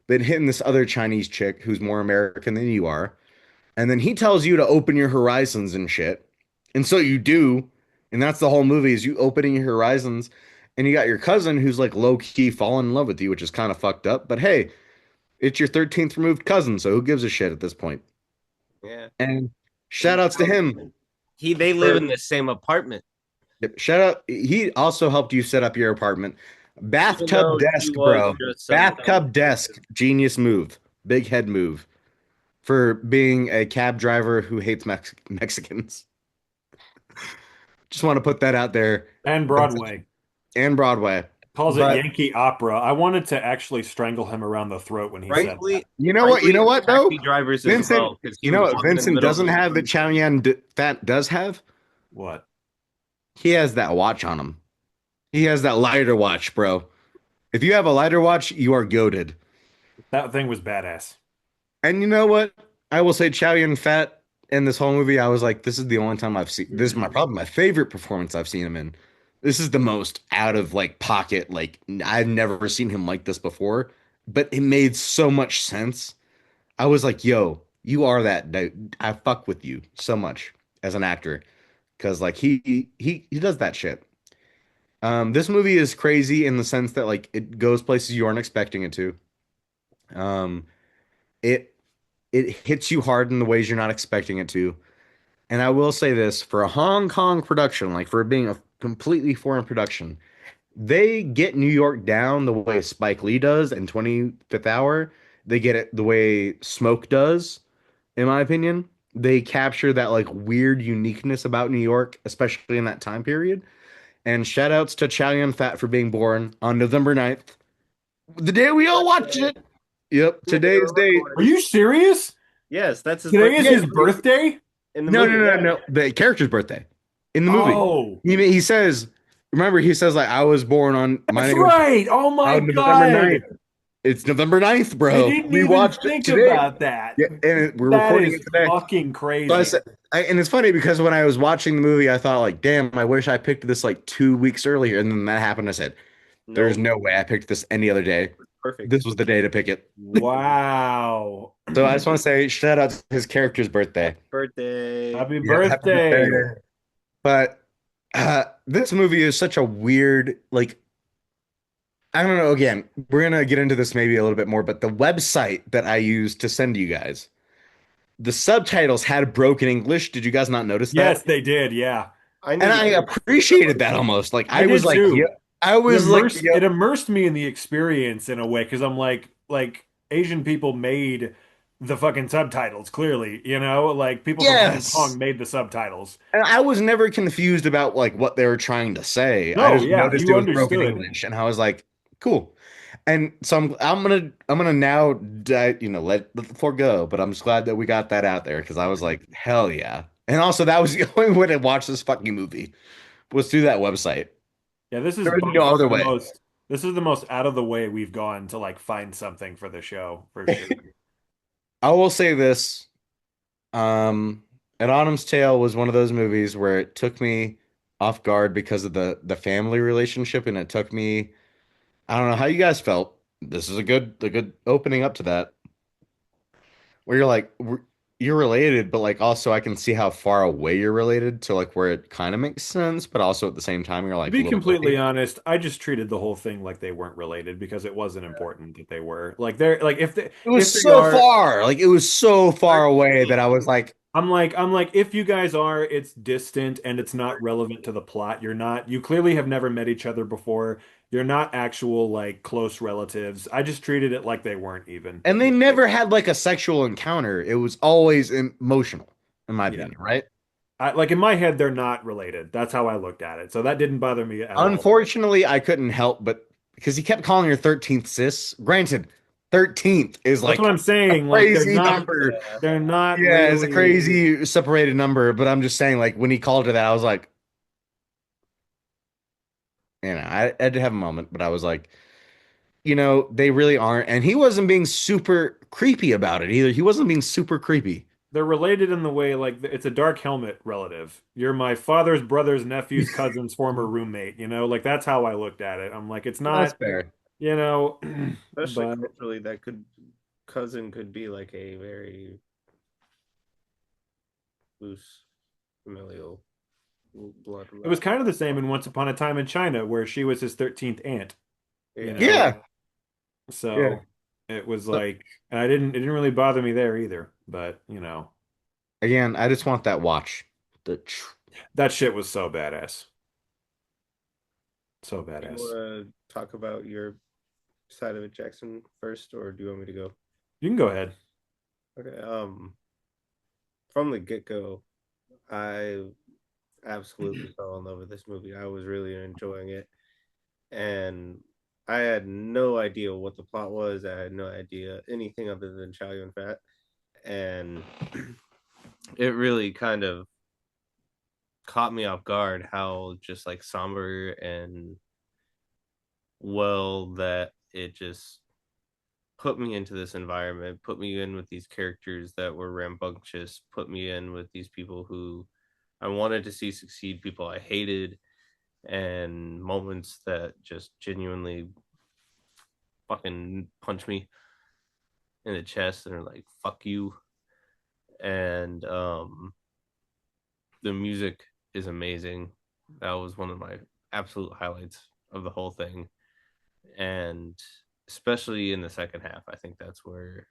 been hitting this other Chinese chick who's more American than you are. And then he tells you to open your horizons and shit. And so you do. And that's the whole movie is you opening your horizons. And you got your cousin who's like low key falling in love with you, which is kind of fucked up. But hey, it's your 13th removed cousin. So who gives a shit at this point? Yeah. And shout outs to him. They live in the same apartment. Yep, shout out. He also helped you set up your apartment. Even though Bathtub he desk, was bro. just some- Bathtub desk. Genius move. Big head move for being a cab driver who hates Mexicans. Just want to put that out there. And Broadway. And Broadway. Calls But- it Yankee Opera. I wanted to actually strangle him around the throat when he said Frankly, that. You know what? You know what though? taxi drivers as Vincent. well, 'cause he You know was what walking in the Vincent middle of doesn't the have that street. Chow Yun Fat does have? What? He has that watch on him. He has that lighter watch, bro. If you have a lighter watch, you are goated. That thing was badass. And you know what? I will say Chow Yun Fat in this whole movie, I was like, this is the only time I've seen this is probably my favorite performance I've seen him in. This is the most out of like pocket, like I've never seen him like this before, but it made so much sense. I was like, yo, you are that dude. I fuck with you so much as an actor. Cause like he does that shit. This movie is crazy in the sense that like it goes places you aren't expecting it to. Um, it it hits you hard in the ways you're not expecting it to. And I will say this, for a Hong Kong production, like for being a completely foreign production, they get New York down the way Spike Lee does in 25th Hour. They get it the way Smoke does, in my opinion. They capture that like weird uniqueness about New York, especially in that time period. And shout outs to Chow Yun Fat for being born on November 9th, the day we all watched it. Yep, today's date. Are you serious? Yes, that's his Today is birthday. his birthday? In the No, movie. no, no, no. The character's birthday in the movie. Oh, He says, remember, he says like I was born on my that's name was right. Oh my on November God. 9th. It's November 9th, I bro. didn't We even watched it think today. about that. Yeah, and we're That recording is it today. fucking So I crazy. said, and it's funny because when I was watching the movie, I thought like, damn, I wish I picked this like 2 weeks earlier. And then that happened. I said, there's No, no way I picked this any other day. perfect. This was the day to pick it. Wow. So I just want to say shout out to his character's birthday. Birthday. Happy Yeah, happy birthday. birthday. But this movie is such a weird, like, I don't know. Again, we're gonna get into this maybe a little bit more, but the website that I used to send you guys, the subtitles had broken English. Did you guys not notice that? Yes, they did. Yeah. I And need I to appreciated that almost. Like I I was did like, yeah, too. I was like, yeah, It immersed me in the experience in a way because I'm like Asian people made the fucking subtitles, clearly, like people from Hong yes. Kong made the subtitles. And I was never confused about like what they were trying to say. I No, just yeah, noticed it you was broken understood. English, and I was like, cool. And so I'm gonna now let the floor go. But I'm just glad that we got that out there because I was like, hell yeah. And also that was the only way to watch this fucking movie was through that website. Yeah, this is There by was no far other the way. most this is the most out of the way we've gone to like find something for the show for sure. I will say this. An Autumn's Tale was one of those movies where it took me off guard because of the family relationship, and it took me. I don't know how you guys felt. This is a good opening up to that, where you're like you're related, but like also I can see how far away you're related to like where it kind of makes sense, but also at the same time you're To like a be little completely iffy. honest, I just treated the whole thing like they weren't related because it wasn't important that they were. Like they're like It if was they so are, far, like it was so far away that I was like, I'm like if you guys are, it's distant and it's not relevant to the plot. You clearly have never met each other before. You're not actual like close relatives. I just treated it like they weren't even. and they never had like a sexual encounter. It was always emotional, in my Yeah. opinion, right? Like in my head, they're not related. That's how I looked at it. So that didn't bother me at all. Unfortunately, I couldn't help but because he kept calling her 13th sis. Granted, 13th is That's what like I'm a saying. Like crazy number. they're not Yeah, it's a really. crazy separated number, but I'm just saying, like, when he called her that, I was like, I had to have a moment, but I was like, they really aren't. And he wasn't being super creepy about it either. He wasn't being super creepy. They're related in the way like it's a dark helmet relative. You're my father's brother's nephew's cousin's former roommate, like that's how I looked at it. I'm like, it's That's not, fair. you know, especially but culturally, that cousin could be like a very loose familial blood. it was kind of the same in Once Upon a Time in China where she was his 13th aunt, you know. Yeah. Yeah. So it was like it didn't really bother me there either, but Again, I just want that watch. The that shit was so badass. So Do you badass. want to talk about your side of it, Jackson, first, or do you want me to go? You can go ahead. Okay. From the get go, I absolutely fell in love with this movie. I was really enjoying it, and I had no idea what the plot was. I had no idea anything other than Chow Yun Fat, and it really kind of caught me off guard how just like somber and well that it just put me into this environment, put me in with these characters that were rambunctious, put me in with these people who I wanted to see succeed, people I hated, and moments that just genuinely fucking punch me in the chest and are like, fuck you. And the music is amazing. That was one of my absolute highlights of the whole thing. And especially in the second half. I think that's where,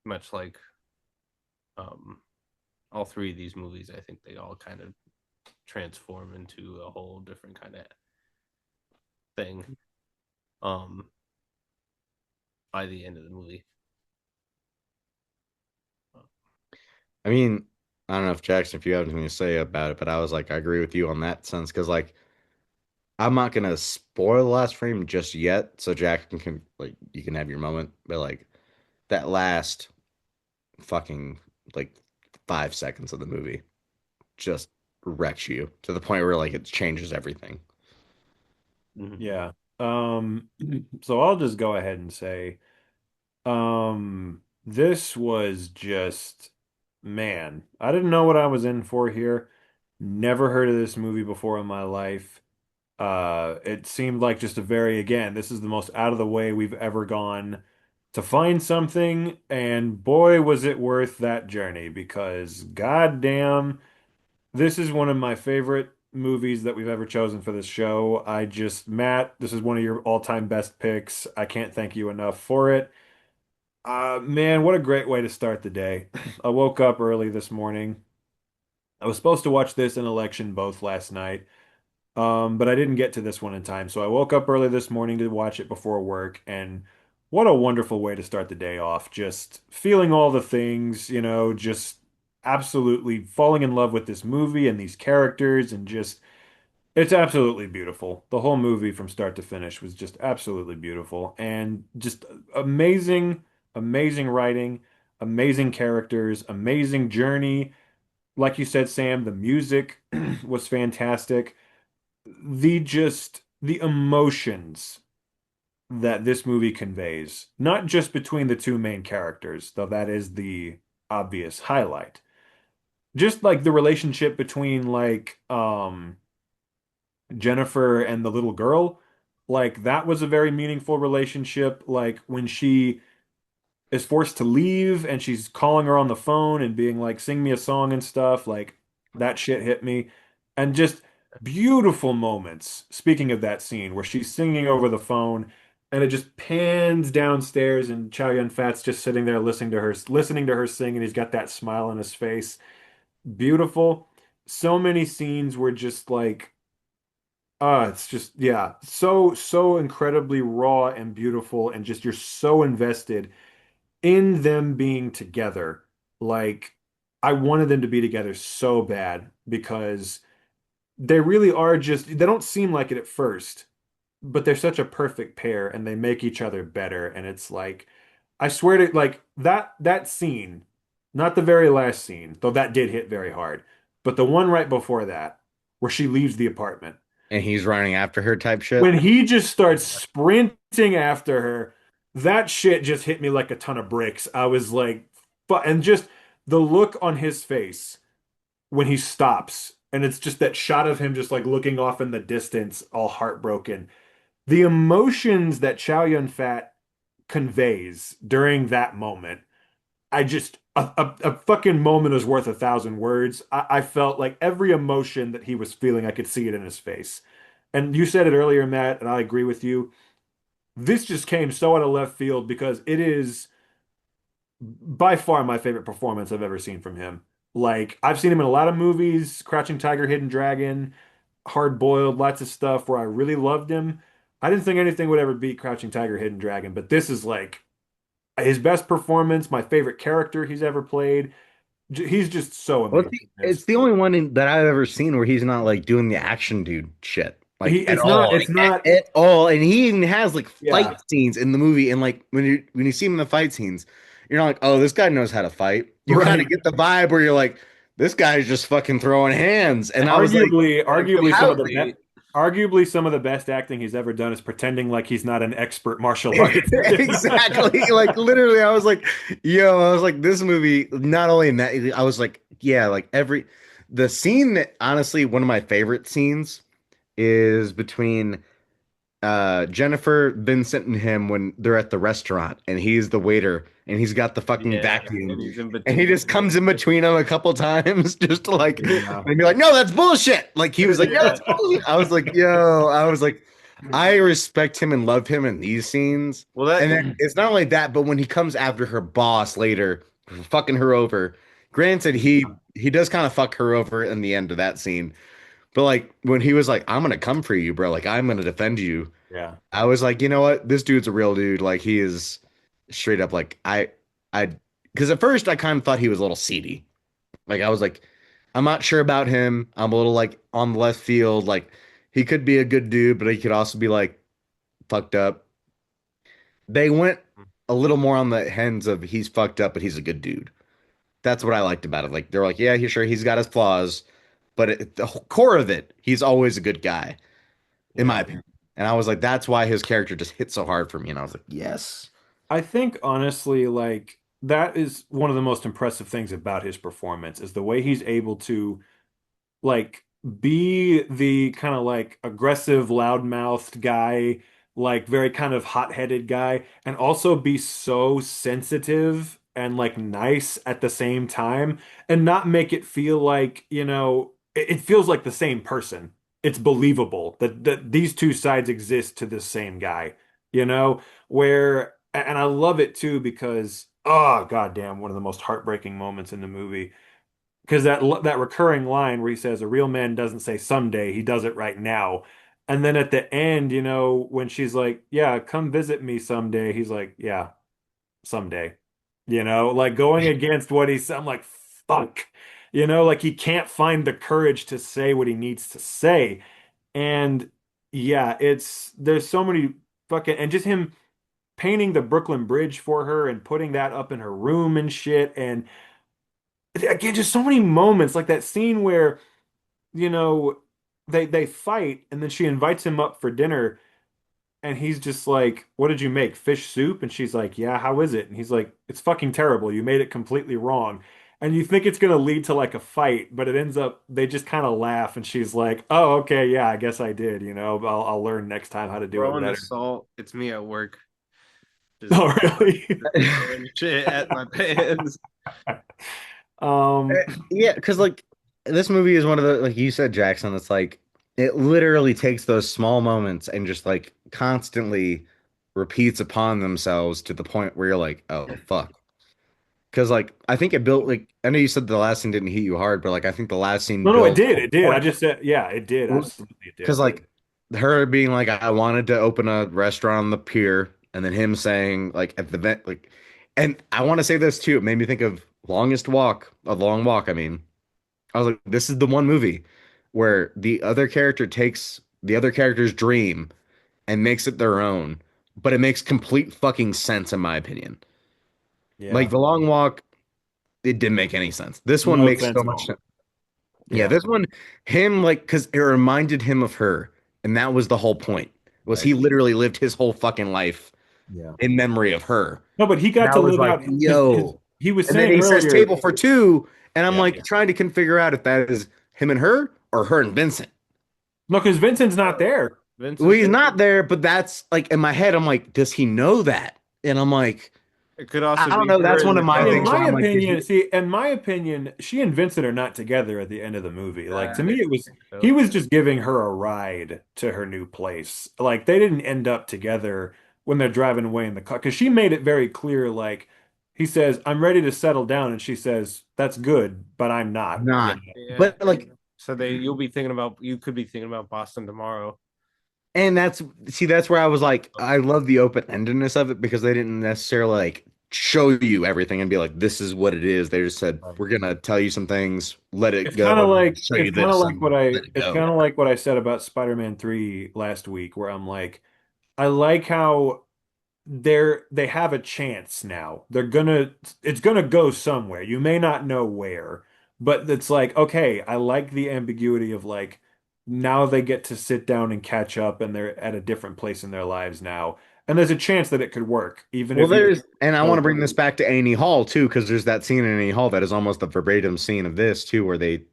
much like um, all three of these movies, I think they all kind of transform into a whole different kind of thing um, by the end of the movie. I mean, I don't know if Jackson, if you have anything to say about it, but I was like, I agree with you on that sense because like I'm not gonna spoil the last frame just yet, so Jackson can like you can have your moment, but like that last fucking like 5 seconds of the movie just wrecks you to the point where like it changes everything. Yeah. Um, so I'll just go ahead and say, this was just, man, I didn't know what I was in for here. Never heard of this movie before in my life. It seemed like just a very, again, this is the most out of the way we've ever gone to find something, and boy, was it worth that journey because goddamn. This is one of my favorite movies that we've ever chosen for this show. Matt, this is one of your all-time best picks. I can't thank you enough for it. Man, what a great way to start the day. I woke up early this morning. I was supposed to watch this and Election both last night, but I didn't get to this one in time. So I woke up early this morning to watch it before work, and what a wonderful way to start the day off. Just feeling all the things, just absolutely falling in love with this movie and these characters, and just it's absolutely beautiful. The whole movie from start to finish was just absolutely beautiful and just amazing, amazing writing, amazing characters, amazing journey. Like you said, Sam, the music was fantastic. The emotions that this movie conveys, not just between the two main characters, though that is the obvious highlight. Just like the relationship between Jennifer and the little girl, like that was a very meaningful relationship. Like when she is forced to leave and she's calling her on the phone and being like, sing me a song and stuff, like that shit hit me. And just beautiful moments. Speaking of that scene where she's singing over the phone and it just pans downstairs and Chow Yun-fat's just sitting there listening to her sing, and he's got that smile on his face. Beautiful. So many scenes were just like, it's just, yeah, so incredibly raw and beautiful, and just you're so invested in them being together. Like, I wanted them to be together so bad because they really are just, they don't seem like it at first, but they're such a perfect pair and they make each other better. And it's like, I swear to like that scene, not the very last scene, though that did hit very hard, but the one right before that, where she leaves the apartment. And he's running after her type shit. When he just starts sprinting after her, that shit just hit me like a ton of bricks. I was like, but and just the look on his face when he stops, and it's just that shot of him just like looking off in the distance, all heartbroken. The emotions that Chow Yun-fat conveys during that moment, a fucking moment is worth 1,000 words. I felt like every emotion that he was feeling, I could see it in his face. And you said it earlier, Matt, and I agree with you. This just came so out of left field because it is by far my favorite performance I've ever seen from him. Like, I've seen him in a lot of movies, Crouching Tiger, Hidden Dragon, Hard Boiled, lots of stuff where I really loved him. I didn't think anything would ever beat Crouching Tiger, Hidden Dragon, but this is like his best performance, my favorite character he's ever played. He's just so Well, amazing. it's the only one that I've ever seen where he's not like doing the action dude shit. Like at It's all. not, it's not, At all. And he even has like yeah. fight scenes in the movie. And like when you see him in the fight scenes, you're not like, oh, this guy knows how to fight. You kind Right. of get the vibe where you're like, this guy's just fucking throwing hands. And I was like, arguably some of the best acting he's ever done is pretending like he's not an expert martial artist. exactly. Like literally, I was like, this movie, not only in that, I was like, yeah, like the scene that honestly, one of my favorite scenes is between Jennifer, Vincent, and him when they're at the restaurant and he's the waiter and he's got the fucking vacuum and he just comes in between them a couple times just to like and be like, no, that's bullshit. Like he was like, no, that's bullshit. I was like, I respect him and love him in these scenes. Well, that And then it's not only that, but when he comes after her boss later, for fucking her over. Granted, he does kind of fuck her over in the end of that scene. But like when he was like, I'm gonna come for you, bro. Like I'm gonna defend you. Yeah. I was like, you know what? This dude's a real dude. Like he is straight up like I because at first I kind of thought he was a little seedy. Like I was like, I'm not sure about him. I'm a little like on the left field. Like he could be a good dude, but he could also be like fucked up. They went a little more on the hens of he's fucked up, but he's a good dude. That's what I liked about it. Like they're like, yeah, he's got his flaws, but the core of it, he's always a good guy, in my Yeah. opinion. And I was like, that's why his character just hit so hard for me. And I was like, yes. I think honestly, like that is one of the most impressive things about his performance is the way he's able to like be the kind of like aggressive, loud-mouthed guy, like very kind of hot-headed guy, and also be so sensitive and like nice at the same time, and not make it feel like, it feels like the same person. It's believable that these two sides exist to this same guy, where, and I love it too because, oh, goddamn, one of the most heartbreaking moments in the movie because that recurring line where he says a real man doesn't say someday, he does it right now. And then at the end, when she's like, "Yeah, come visit me someday," he's like, "Yeah, someday." Like going against what he's I'm like, "Fuck." Like he can't find the courage to say what he needs to say. And yeah, there's so many fucking and just him painting the Brooklyn Bridge for her and putting that up in her room and shit and again, just so many moments like that scene where, you know, they fight and then she invites him up for dinner and he's just like, "What did you make? Fish soup?" And she's like, "Yeah, how is it?" And he's like, "It's fucking terrible. You made it completely wrong." And you think it's gonna lead to like a fight, but it ends up they just kind of laugh and she's like, "Oh, okay, yeah, I guess I did, I'll learn next time how to do it throwing the better." salt, it's me at work. Just Oh, really? throwing shit at my pants. Um, Yeah, because like this movie is one of the like you said, Jackson. It's like it literally takes those small moments and just like constantly repeats upon themselves to the point where you're like, oh fuck. Because like I think it built like I know you said the last scene didn't hit you hard, but like I think the last scene no, it built did. a It did. I point. just said, yeah, it did. Absolutely, it Because did. like her being like I wanted to open a restaurant on the pier, and then him saying like at the event like, and I want to say this too. It made me think of Longest Walk, a long walk. I mean. I was like, this is the one movie where the other character takes the other character's dream and makes it their own, but it makes complete fucking sense in my opinion. Like Yeah. The Long Walk, it didn't make any sense. This one No makes sense so at much all. sense. Yeah, Yeah. this one, him like, because it reminded him of her, and that was the whole point. Was Right. he literally lived his whole fucking life Yeah. in memory of her? No, but he And got I to was live like, out his yo. he was And then saying he says earlier, table for two, and I'm yeah. like trying to figure out if that is him and her or her and Vincent. No, because Vincent's not there. Well, Vincent, he's not there, but that's like in my head, I'm like, does he know that? And I'm like, it could I also don't be know. her That's in one of the my See, in things my where I'm like, did opinion, he? see, in my opinion, she and Vincent are not together at the end of the movie. Like to me, it was so. he was just giving her a ride to her new place. Like they didn't end up together when they're driving away in the car. Because she made it very clear, like he says, "I'm ready to settle down," and she says, "That's good, but I'm not." Not. Yeah. But like, So you could be thinking about Boston tomorrow. and that's where I was like, I love the open-endedness of it because they didn't necessarily like show you everything and be like, this is what it is. They just said, we're gonna tell you some things, let it It's go, kind of and like show it's you kind of this like and let it it's go. kind of like what I said about Spider-Man 3 last week, where I'm like, I like how they have a chance now. It's gonna go somewhere. You may not know where, but it's like, okay, I like the ambiguity of like now they get to sit down and catch up and they're at a different place in their lives now. And there's a chance that it could work, even Well, if you and I want to don't. bring this back to Annie Hall too, because there's that scene in Annie Hall that is almost the verbatim scene of this too, where they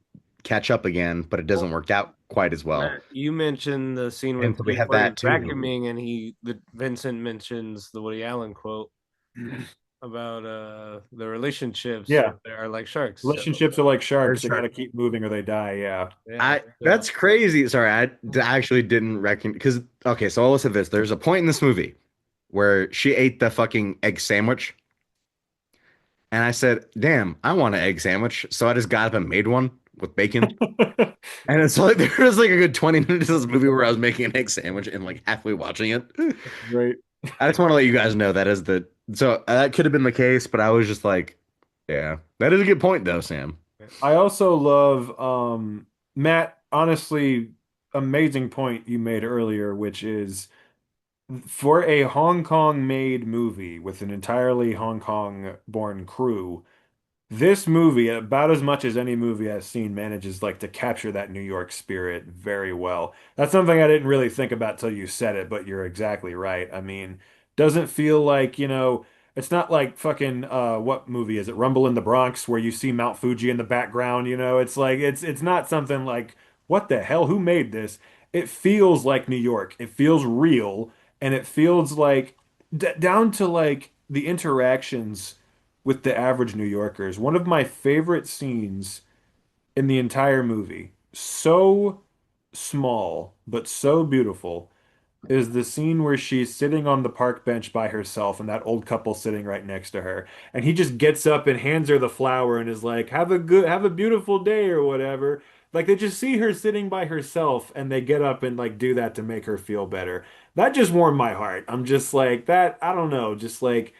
catch up again, but it doesn't Well, work out quite as well. Matt, you mentioned the scene And with so we have where he's that too. vacuuming and the Vincent mentions the Woody Allen quote. about the relationships Yeah. are like sharks. Relationships are like sharks. There's They got to shark. keep moving or they die. Yeah. Yeah. I that's crazy. Sorry, actually didn't reckon because okay, so I'll listen to this. There's a point in this movie where she ate the fucking egg sandwich, and I said, "Damn, I want an egg sandwich." So I just got up and made one with bacon. And it's like there was like a good 20 minutes of this movie where I was making an egg sandwich and like halfway watching it. Great. I just want to let you guys know that is the so that could have been the case, but I was just like, yeah, that is a good point though, Sam. I also love Matt, honestly, amazing point you made earlier, which is for a Hong Kong made movie with an entirely Hong Kong born crew. This movie, about as much as any movie I've seen, manages like to capture that New York spirit very well. That's something I didn't really think about till you said it, but you're exactly right. I mean, doesn't feel like, it's not like fucking what movie is it? Rumble in the Bronx where you see Mount Fuji in the background, It's like it's not something like what the hell, who made this? It feels like New York. It feels real and it feels like down to like the interactions with the average New Yorkers. One of my favorite scenes in the entire movie, so small but so beautiful, is the scene where she's sitting on the park bench by herself and that old couple sitting right next to her. And he just gets up and hands her the flower and is like, have a beautiful day or whatever. Like they just see her sitting by herself and they get up and like do that to make her feel better. That just warmed my heart. I'm just like that, I don't know, just like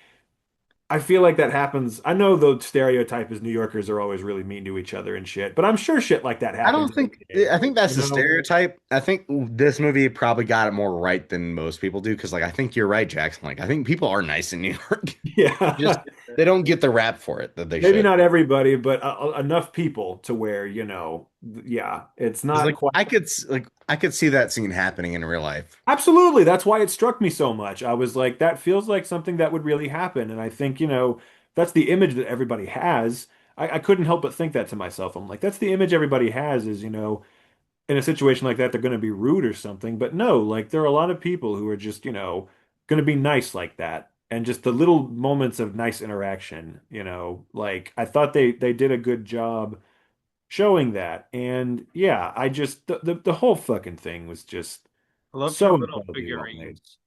I feel like that happens. I know the stereotype is New Yorkers are always really mean to each other and shit, but I'm sure shit like that I happens don't every think day. I think that's You the know? stereotype. I think this movie probably got it more right than most people do because like I think you're right, Jackson. Like I think people are nice in New York. Just Yeah. they don't get the rap for it that they Maybe should. not everybody, but enough people to where, yeah, it's Because not like quite. I could see that scene happening in real life. Absolutely. That's why it struck me so much. I was like, that feels like something that would really happen. And I think, that's the image that everybody has. I couldn't help but think that to myself. I'm like, that's the image everybody has is, in a situation like that, they're going to be rude or something. But no, like there are a lot of people who are just, going to be nice like that. And just the little moments of nice interaction, like I thought they did a good job showing that. And yeah, I just the whole fucking thing was just I loved her so little incredibly well made. figurines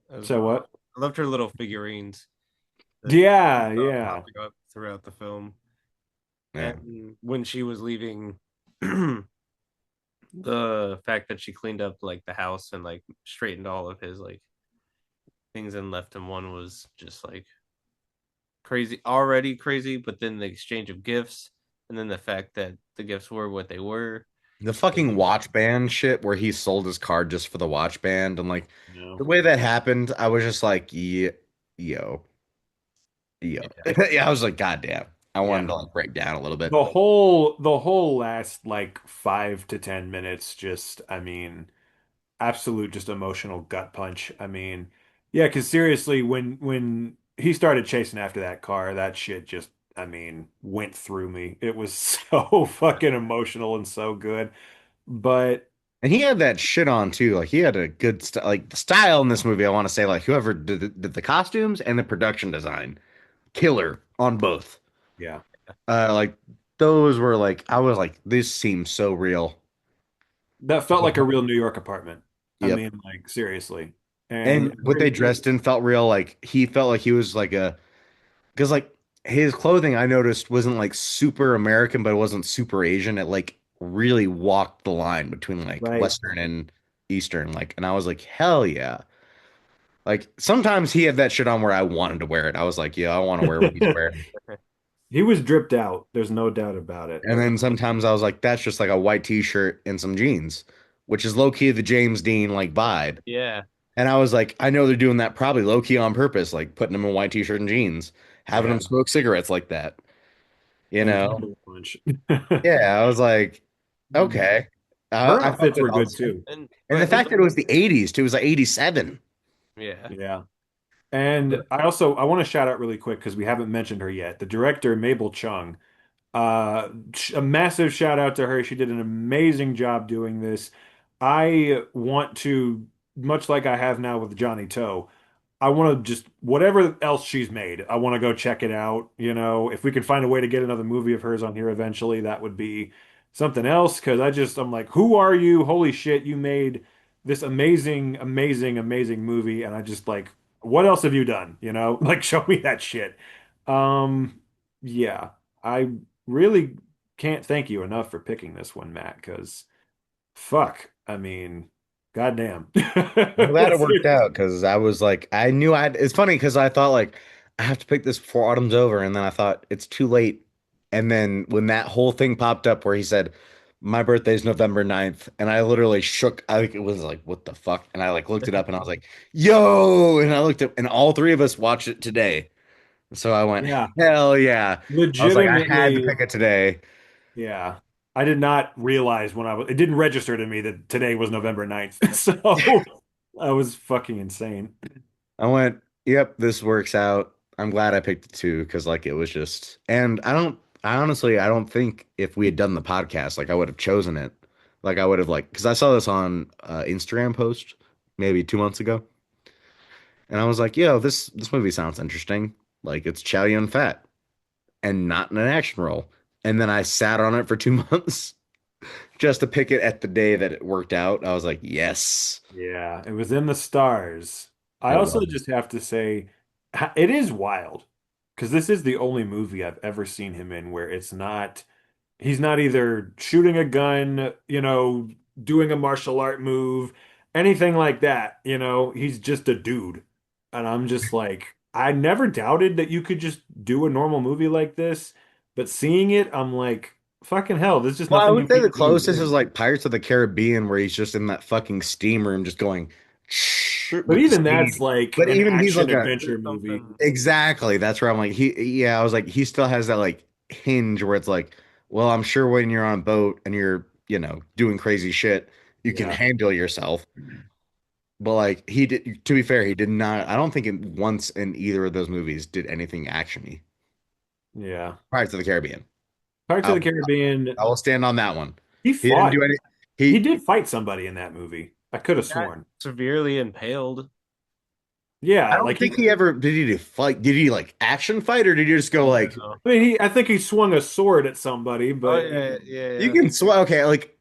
as So well. what? I loved her little figurines that Yeah, yeah. popping up throughout the film. Yeah. And when she was leaving, the fact that she cleaned up like the house and like straightened all of his like things and left him one was just like crazy, already crazy. But then the exchange of gifts, and then the fact that the gifts were what they were. The fucking watch band shit where he sold his card just for the watch band and like No. the way that happened, I was just like, yeah, yo, yo. Yeah, I was like, God damn. I Yeah. wanted to like break down a little bit. The whole last like 5 to 10 minutes just, I mean, absolute just emotional gut punch. I mean, yeah, because seriously, when he started chasing after that car, that shit just, I mean, went through me. It was so fucking emotional and so good. But And he had that shit on too. Like he had a good like the style in this movie. I want to say like whoever did the costumes and the production design, killer on both. yeah, Like those were like I was like this seems so real. that felt like a real New York apartment. I Yep. mean, like seriously. And And what they dressed in felt real. Like he felt like he was like a because like his clothing I noticed wasn't like super American, but it wasn't super Asian. It like really walked the line between like right. Western and Eastern. Like, and I was like, hell yeah. Like sometimes he had that shit on where I wanted to wear it. I was like, yeah, I want to wear what he's wearing. He was dripped out. There's no doubt about it. And then sometimes I was like, that's just like a white t-shirt and some jeans, which is low key the James Dean like vibe. Yeah. And I was like, I know they're doing that probably low key on purpose, like putting him in white t-shirt and jeans, having Yeah. him smoke cigarettes like that, you And know? handle punch. Yeah, I was like, okay. Her I felt outfits it were good also. too. And And the but his fact that it was the 80s too, it was like 87. yeah. Yeah. And I want to shout out really quick because we haven't mentioned her yet. The director, Mabel Chung. A massive shout out to her. She did an amazing job doing this. I want to, much like I have now with Johnny Toe, I want to just whatever else she's made, I want to go check it out. You know, if we can find a way to get another movie of hers on here eventually, that would be something else. Because I'm like, who are you? Holy shit, you made this amazing, amazing, amazing movie, and I just like, what else have you done? You know, like show me that shit. Um, yeah, I really can't thank you enough for picking this one, Matt, because fuck, I mean, goddamn. I'm glad it worked out because I was like, I knew I'd. It's funny because I thought like I have to pick this before autumn's over, and then I thought it's too late. And then when that whole thing popped up where he said, "My birthday's November 9th," and I literally shook. I think it was like, "What the fuck?" And I like looked it up, and I was like, "Yo!" And I looked up, and all three of us watched it today. So I went, Yeah, "Hell yeah!" I was like, I had to legitimately. pick it today. Yeah. I did not realize when it didn't register to me that today was November 9th. So I was fucking insane. I went, yep, this works out. I'm glad I picked it too because like it was just, and I honestly, I don't think if we had done the podcast, like I would have chosen it. Like I would have like, because I saw this on Instagram post maybe 2 months ago, and I was like, yo, this movie sounds interesting. Like it's Chow Yun Fat and not in an action role. And then I sat on it for 2 months just to pick it at the day that it worked out. I was like, yes, Yeah, it was in the stars. I it also was. just have to say, it is wild because this is the only movie I've ever seen him in where he's not either shooting a gun, you know, doing a martial art move, anything like that. You know, he's just a dude. And I'm just like, I never doubted that you could just do a normal movie like this, but seeing it, I'm like, fucking hell, there's just Well, I nothing would you say the can't do. closest is like Pirates of the Caribbean, where he's just in that fucking steam room, just going But with the even that's speed. like But an even he's action like a adventure movie. exactly. That's where I'm like yeah. I was like he still has that like hinge where it's like, well, I'm sure when you're on a boat and you're doing crazy shit, you can Yeah. handle yourself. But like he did. To be fair, he did not. I don't think it once in either of those movies did anything actiony. Yeah. Pirates of the Caribbean. Pirates I of the will, Caribbean, I will stand on that one. he He didn't fought. do any. He He did fight somebody in that movie. I could have Got sworn. severely impaled. I Yeah, don't like think he ever did he fight. Did he like action fight or did he just go like No. I mean, I think he swung a sword at somebody, Oh but yeah, yeah, you yeah. can swear? Okay, like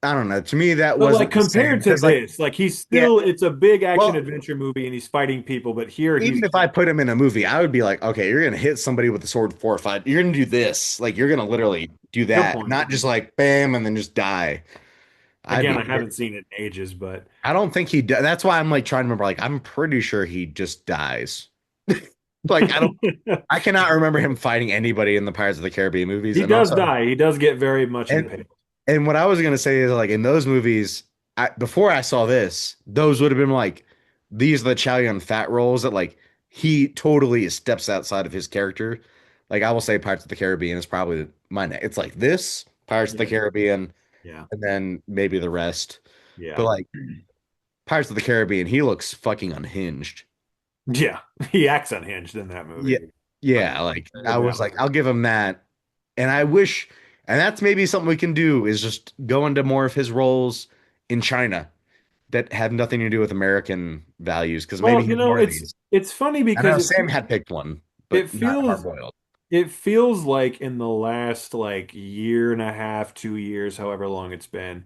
I don't know. To me, that like wasn't the same compared to because like this, like he's yeah. still it's a big action Well, adventure movie and he's fighting people, but here even he's if I put him in a movie, I would be like, okay, you're gonna hit somebody with a sword 4 or 5. You're gonna do this. Like you're gonna yeah, literally do good that, point. not just like bam and then just die. I'd Again, be. I haven't seen it in ages, but I don't think he. That's why I'm like trying to remember. Like I'm pretty sure he just dies. Like I don't. I cannot remember him fighting anybody in the Pirates of the Caribbean movies, he and does also die. He does get very much and impaled. and what I was gonna say is like in those movies, before I saw this, those would have been like these are the Chow Yun Fat roles that like he totally steps outside of his character. Like I will say, Pirates of the Caribbean is probably it's like this Pirates of the Yeah. Caribbean, Yeah. and then maybe the rest. But Yeah. like Pirates of the Caribbean, he looks fucking unhinged. Yeah. He acts unhinged in that Yeah, movie. yeah. Like No I was doubt. like, I'll give him that. And I wish, and that's maybe something we can do is just go into more of his roles in China that have nothing to do with American values, because maybe Well, he you has know, more of these. it's funny I because know Sam had picked one, it but not hard feels boiled. it feels like in the last like year and a half, 2 years, however long it's been,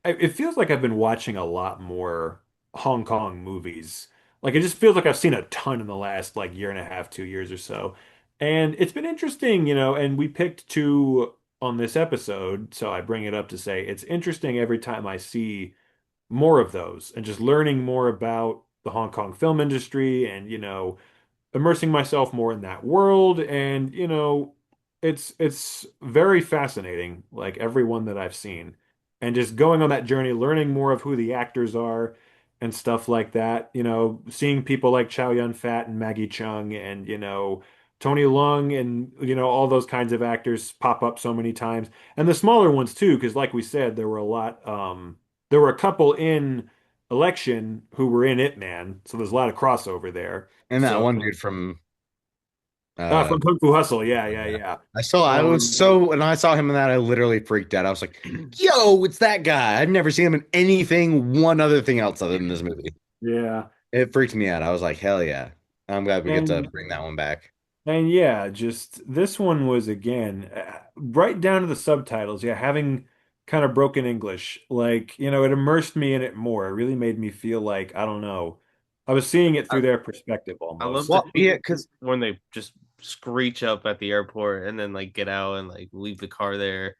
it feels like I've been watching a lot more Hong Kong movies. Like it just feels like I've seen a ton in the last like year and a half, 2 years or so. And it's been interesting, you know, and we picked two on this episode, so I bring it up to say it's interesting every time I see more of those and just learning more about the Hong Kong film industry and, you know, immersing myself more in that world and you know it's very fascinating like everyone that I've seen and just going on that journey learning more of who the actors are and stuff like that you know seeing people like Chow Yun Fat and Maggie Chung and you know Tony Leung and you know all those kinds of actors pop up so many times and the smaller ones too because like we said there were a couple in Election who were in It Man so there's a lot of crossover there And that so one dude from uh from Kung Fu Hustle. Yeah, yeah, yeah. yeah. I was Um, so when I saw him in that, I literally freaked out. I was like, yo, it's that guy. I've never seen him in anything, one other thing else other than this movie. yeah. It freaked me out. I was like, hell yeah. I'm glad we get to And bring that one back. And yeah, just this one was again right down to the subtitles. Yeah, having kind of broken English, like, it immersed me in it more. It really made me feel like, I don't know, I was seeing it I, through their perspective I love the almost. Well, yeah, scene because when they just screech up at the airport and then like get out and like leave the car there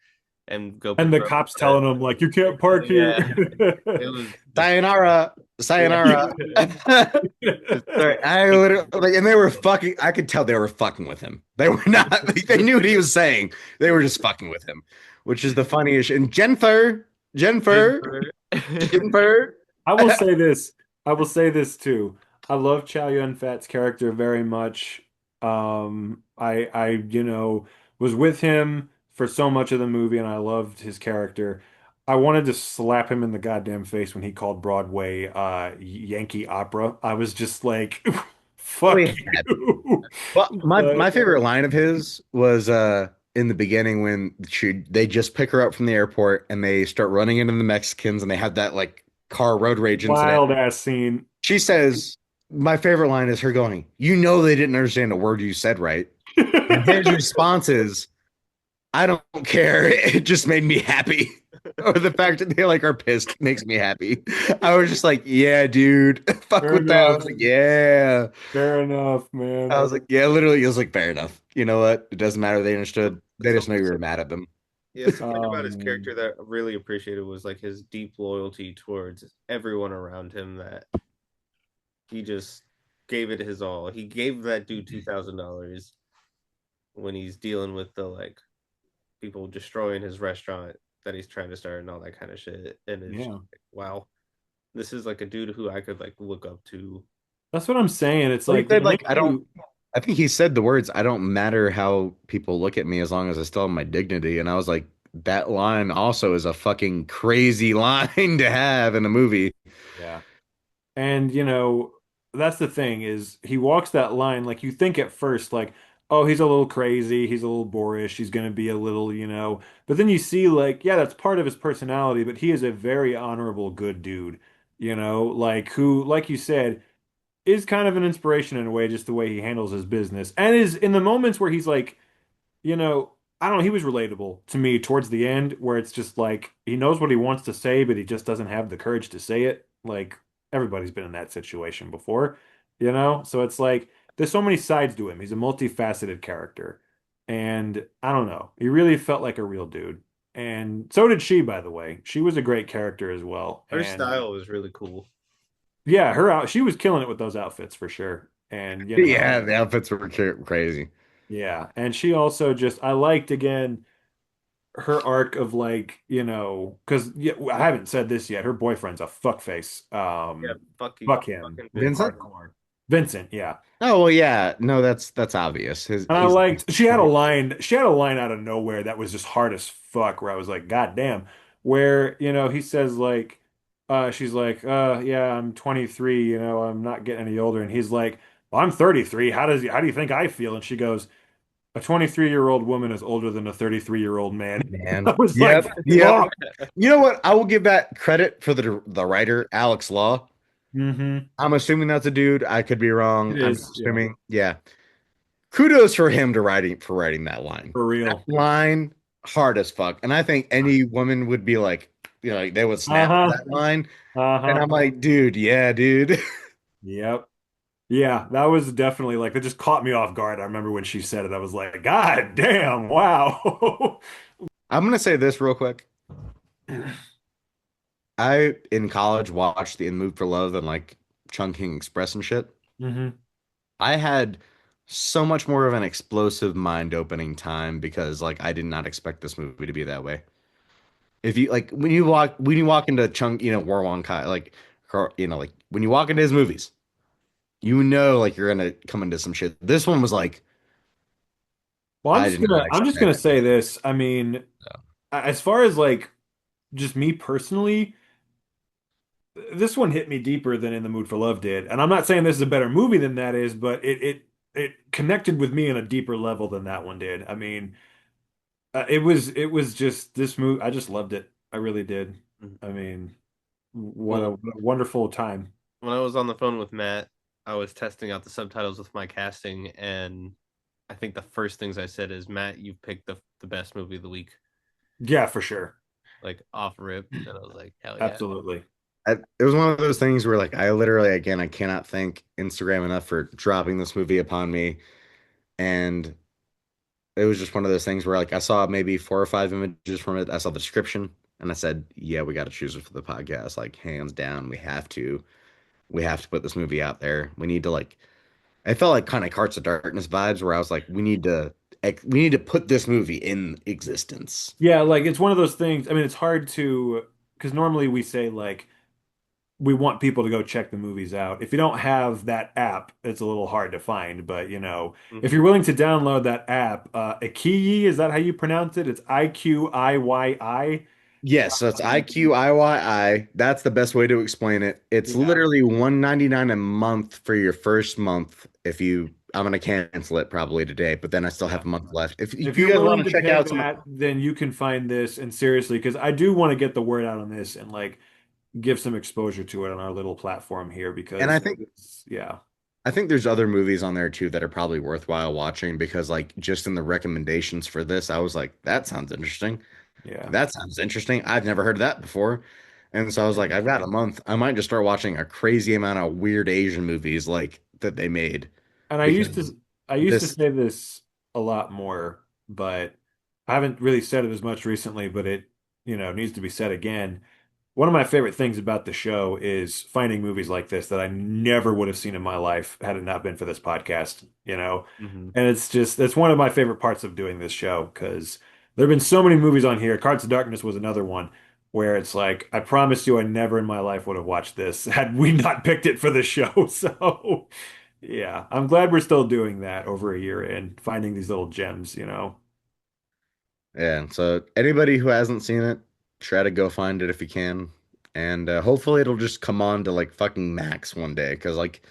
and go And the patrol. cops telling them like, you can't park here. Yeah, it was just sayonara, yeah. sayonara. Sorry, I literally like, and they were fucking. I could tell they were fucking with him. They were not. Like, they knew what he was saying. They were just fucking with him, which is the funniest. And Jennifer. I will say this. I will say this too. I love Chow Yun-fat's character very much. I was with him for so much of the movie and I loved his character. I wanted to slap him in the goddamn face when he called Broadway Yankee Opera. I was just like, Oh, fuck he had. you. Well, But my favorite line of his was in the beginning when they just pick her up from the airport and they start running into the Mexicans and they have that like car road rage incident. wild ass scene. She says, my favorite line is her going, "You know they didn't understand a word you said, right?" And his response is, "I don't care. It just made me happy." Or the fact that they like are pissed makes me happy. I was just like, yeah, dude. Fuck Fair with that. I enough. was like, yeah. Fair enough, I man. was like, yeah, literally, it was like, fair enough. You know what? It doesn't matter. They understood. They just know you were mad at them. Yeah, something about his Um, character that I really appreciated was like his deep loyalty towards everyone around him that he just gave it his all. He gave that dude $2,000 when he's dealing with the like people destroying his restaurant that he's trying to start and all that kind of shit. And it's just yeah. like, wow, this is like a dude who I could like look up to. That's what I'm saying. It's Well, he like they said, make like, I don't, you. I think he said the words, I don't matter how people look at me as long as I still have my dignity. And I was like, that line also is a fucking crazy line to have in a movie. Yeah. And that's the thing is he walks that line like you think at first like, oh, he's a little crazy, he's a little boorish, he's gonna be a little. But then you see like, yeah, that's part of his personality, but he is a very honorable, good dude, like who, like you said, is kind of an inspiration in a way, just the way he handles his business. And is in the moments where he's like, you know, I don't know, he was relatable to me towards the end, where it's just like he knows what he wants to say, but he just doesn't have the courage to say it. Like everybody's been in that situation before. So it's like there's so many sides to him. He's a multifaceted character. And I don't know, he really felt like a real dude. And so did she, by the way. She was a great character as well. Her And style was really cool. yeah, she was killing it with those outfits for sure. And Yeah, the outfits were crazy. yeah, and she also just I liked again her arc of like, because yeah, I haven't said this yet. Her boyfriend's a fuckface. Yeah, fuck you, Fuck him. fucking Vince. Vincent? Hardcore. Vincent, yeah. Oh, well, yeah. No, that's obvious. And I liked she had a line out of nowhere that was just hard as fuck where I was like, God damn. Where, he says like she's like, yeah, I'm 23, I'm not getting any older. And he's like, well, I'm 33. How do you think I feel? And she goes, a 23-year-old woman is older than a 33-year-old man. I Man. was like, Yep. Yep. fuck. You know what? I will give that credit for the writer, Alex Law. Hmm. I'm assuming that's a dude. I could be wrong. It I'm is, yeah, assuming. Yeah. Kudos for him to writing that line. for That real. line hard as fuck. And I think any woman would be like, like they would snap for Uh-huh. that line. And Uh-huh. I'm like, dude, yeah, dude. Yep. Yeah, that was definitely like that just caught me off guard. I remember when she said it, I was like, God damn, wow. I'm gonna say this real quick. I in college watched the In Mood for Love and like Chungking Express and shit. Hmm. I had so much more of an explosive mind-opening time because like I did not expect this movie to be that way. If you like when you walk into Chung, War Wong Kai, like like when you walk into his movies, like you're gonna come into some shit. This one was like Well, I did not I'm just gonna expect say this. I mean, so. as far as like just me personally, this one hit me deeper than In the Mood for Love did. And I'm not saying this is a better movie than that is, but it connected with me on a deeper level than that one did. I mean, it was just this movie. I just loved it. I really did. I mean, what Well, a wonderful time. when I was on the phone with Matt, I was testing out the subtitles with my casting, and I think the first things I said is, Matt, you've picked the best movie of the week, Yeah, for sure. like off rip. And I was like, hell yeah. Absolutely. It was one of those things where like I literally again I cannot thank Instagram enough for dropping this movie upon me, and it was just one of those things where like I saw maybe 4 or 5 images from it. I saw the description and I said, "Yeah, we got to choose it for the podcast. Like hands down, we have to. We have to put this movie out there. We need to like." I felt like kind of Hearts of Darkness vibes where I was like, we need to put this movie in existence. Yeah, like it's one of those things. I mean, it's hard to because normally we say like we want people to go check the movies out. If you don't have that app, it's a little hard to find. But if you're Mhm. willing to download that app, Ikiyi, is that how you pronounce it? It's IQIYI. Yes, so it's IQIYI. That's the best way to explain it. It's Yeah. literally 199 a month for your first month. If you, I'm gonna cancel it probably today, but then I still Yeah. have a month left. If If you you're guys want willing to to check pay out some, that, then you can find this. And seriously, because I do want to get the word out on this and like give some exposure to it on our little platform here and because yeah, I think there's other movies on there too that are probably worthwhile watching because like just in the recommendations for this, I was like, that sounds interesting. yeah. That sounds interesting. I've never heard of that before. And so I was like, I've got a month. I might just start watching a crazy amount of weird Asian movies like that they made And because I used to this say this a lot more, but I haven't really said it as much recently, but it, needs to be said again. One of my favorite things about the show is finding movies like this that I never would have seen in my life had it not been for this podcast. Mhm. And it's one of my favorite parts of doing this show because there have been so many movies on here. Cards of Darkness was another one where it's like, I promise you I never in my life would have watched this had we not picked it for the show. So yeah, I'm glad we're still doing that over a year in, finding these little gems. yeah, so anybody who hasn't seen it, try to go find it if you can. And hopefully it'll just come on to like fucking Max one day because like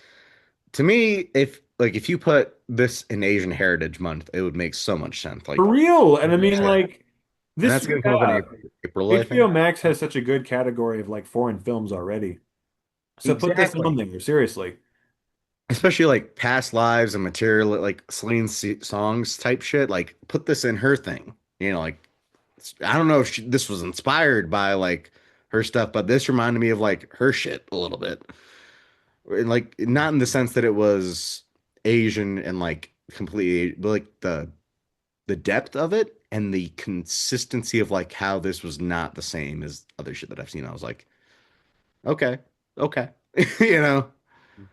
to me if you put this in Asian Heritage Month, it would make so much sense. For Like real. And I mean, yeah. like, And this, that's gonna come up in yeah, April, I HBO think. Max has such a good category of like foreign films already. So put this on Exactly. there, seriously. Especially like past lives and material like Celine songs type shit. Like put this in her thing. Like I don't know if this was inspired by like her stuff, but this reminded me of like her shit a little bit. And like not in the sense that it was Asian and like completely, but like the depth of it and the consistency of like how this was not the same as other shit that I've seen. I was like, okay, okay, you know.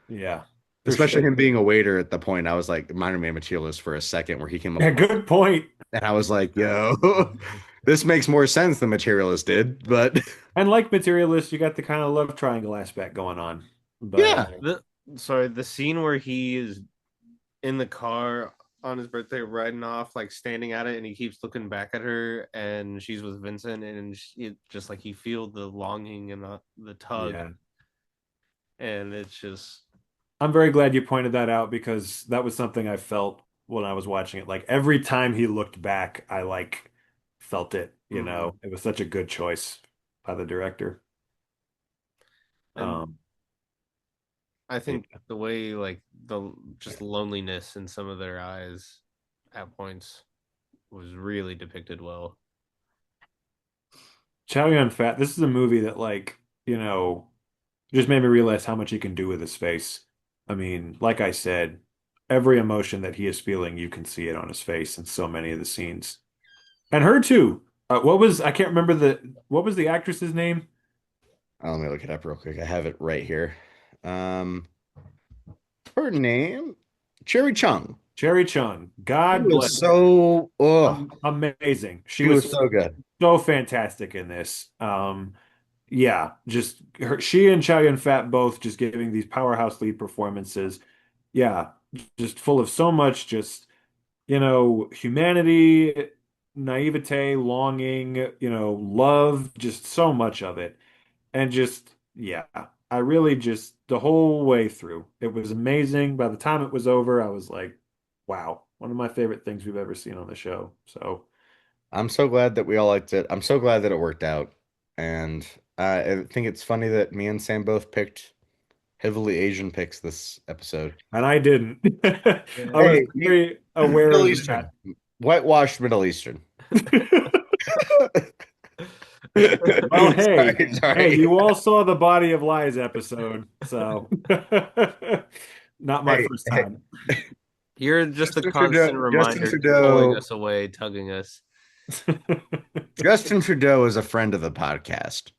Yeah, for Especially sure. him being a waiter at the point, I was like, minor man materialist for a second, where he came up Yeah, with, good point. and I was like, yo, this makes more sense than materialist did, but And like Materialist, you got the kind of love triangle aspect going on. But yeah, The sorry, the scene where he is in the car on his birthday riding off, like standing at it, and he keeps looking back at her, and she's with Vincent, and it just like he feel the longing and the tug, yeah, and it's just I'm very glad you pointed that out because that was something I felt when I was watching it. Like every time he looked back, I like felt it. mhm. It was such a good choice by the director. And Um, I yeah. think the way like the just loneliness in some of their eyes at points was really depicted well. Chow Yun-fat, this is a movie that just made me realize how much he can do with his face. I mean, like I said, every emotion that he is feeling, you can see it on his face in so many of the scenes. And her too. I can't remember what was the actress's name? let me look it up real quick. I have it right here. Um, her name, Cherry Chung. Cherry Chung. She God bless was her. so, Amazing. She she was was so good. so fantastic in this. Yeah, just she and Chow Yun-fat both just giving these powerhouse lead performances. Yeah, just full of so much humanity, naivete, longing, love, just so much of it. And just, yeah, I really just, the whole way through, it was amazing. By the time it was over, I was like, wow, one of my favorite things we've ever seen on the show. So, I'm so glad that we all liked it. I'm so glad that it worked out. And I think it's funny that me and Sam both picked heavily Asian picks this episode. And I didn't. I was Hey, very aware Middle of Eastern, whitewashed Middle Eastern. that. Well, hey, Sorry. you all saw the Body of Lies episode, so not my Hey, first hey, time. You're just a Justin constant Trudeau, reminder, pulling us away, tugging us. Justin Trudeau is a friend of the podcast.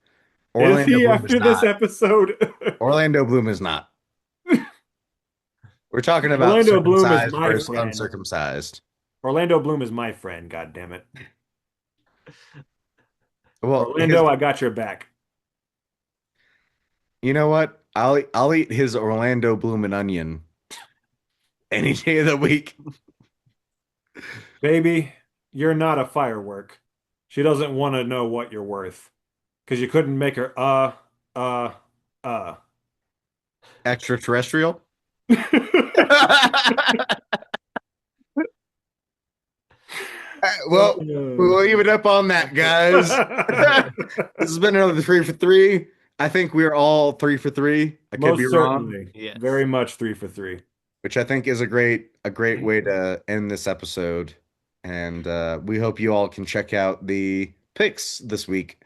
Is Orlando he Bloom is after this not. episode? Orlando Bloom is not. We're talking about Orlando Bloom is circumcised my versus friend. uncircumcised. Orlando Bloom is my friend, God damn it. Well, Orlando, I got your back. you know what? I'll eat his Orlando Bloom and onion any day of the week. Baby, you're not a firework. She doesn't want to know what you're worth. Because you couldn't make her, uh. Extraterrestrial. Well, we'll leave it up on that, guys. This has been another 3 for 3. I think we're all 3 for 3. I could Most be wrong, certainly. Yes. Very much 3 for 3. which I think is a great way to end this episode. And we hope you all can check out the picks this week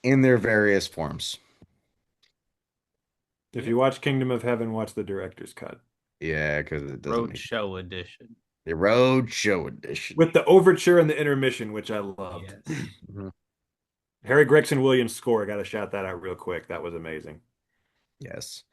in their various forms. If you watch Kingdom of Heaven, watch the director's cut. Yeah, because it doesn't Road show edition. the road show edition. With the overture and the intermission, which I loved. Yes. Mhm. Harry Gregson Williams' score, I got to shout that out real quick. That was amazing. Yes.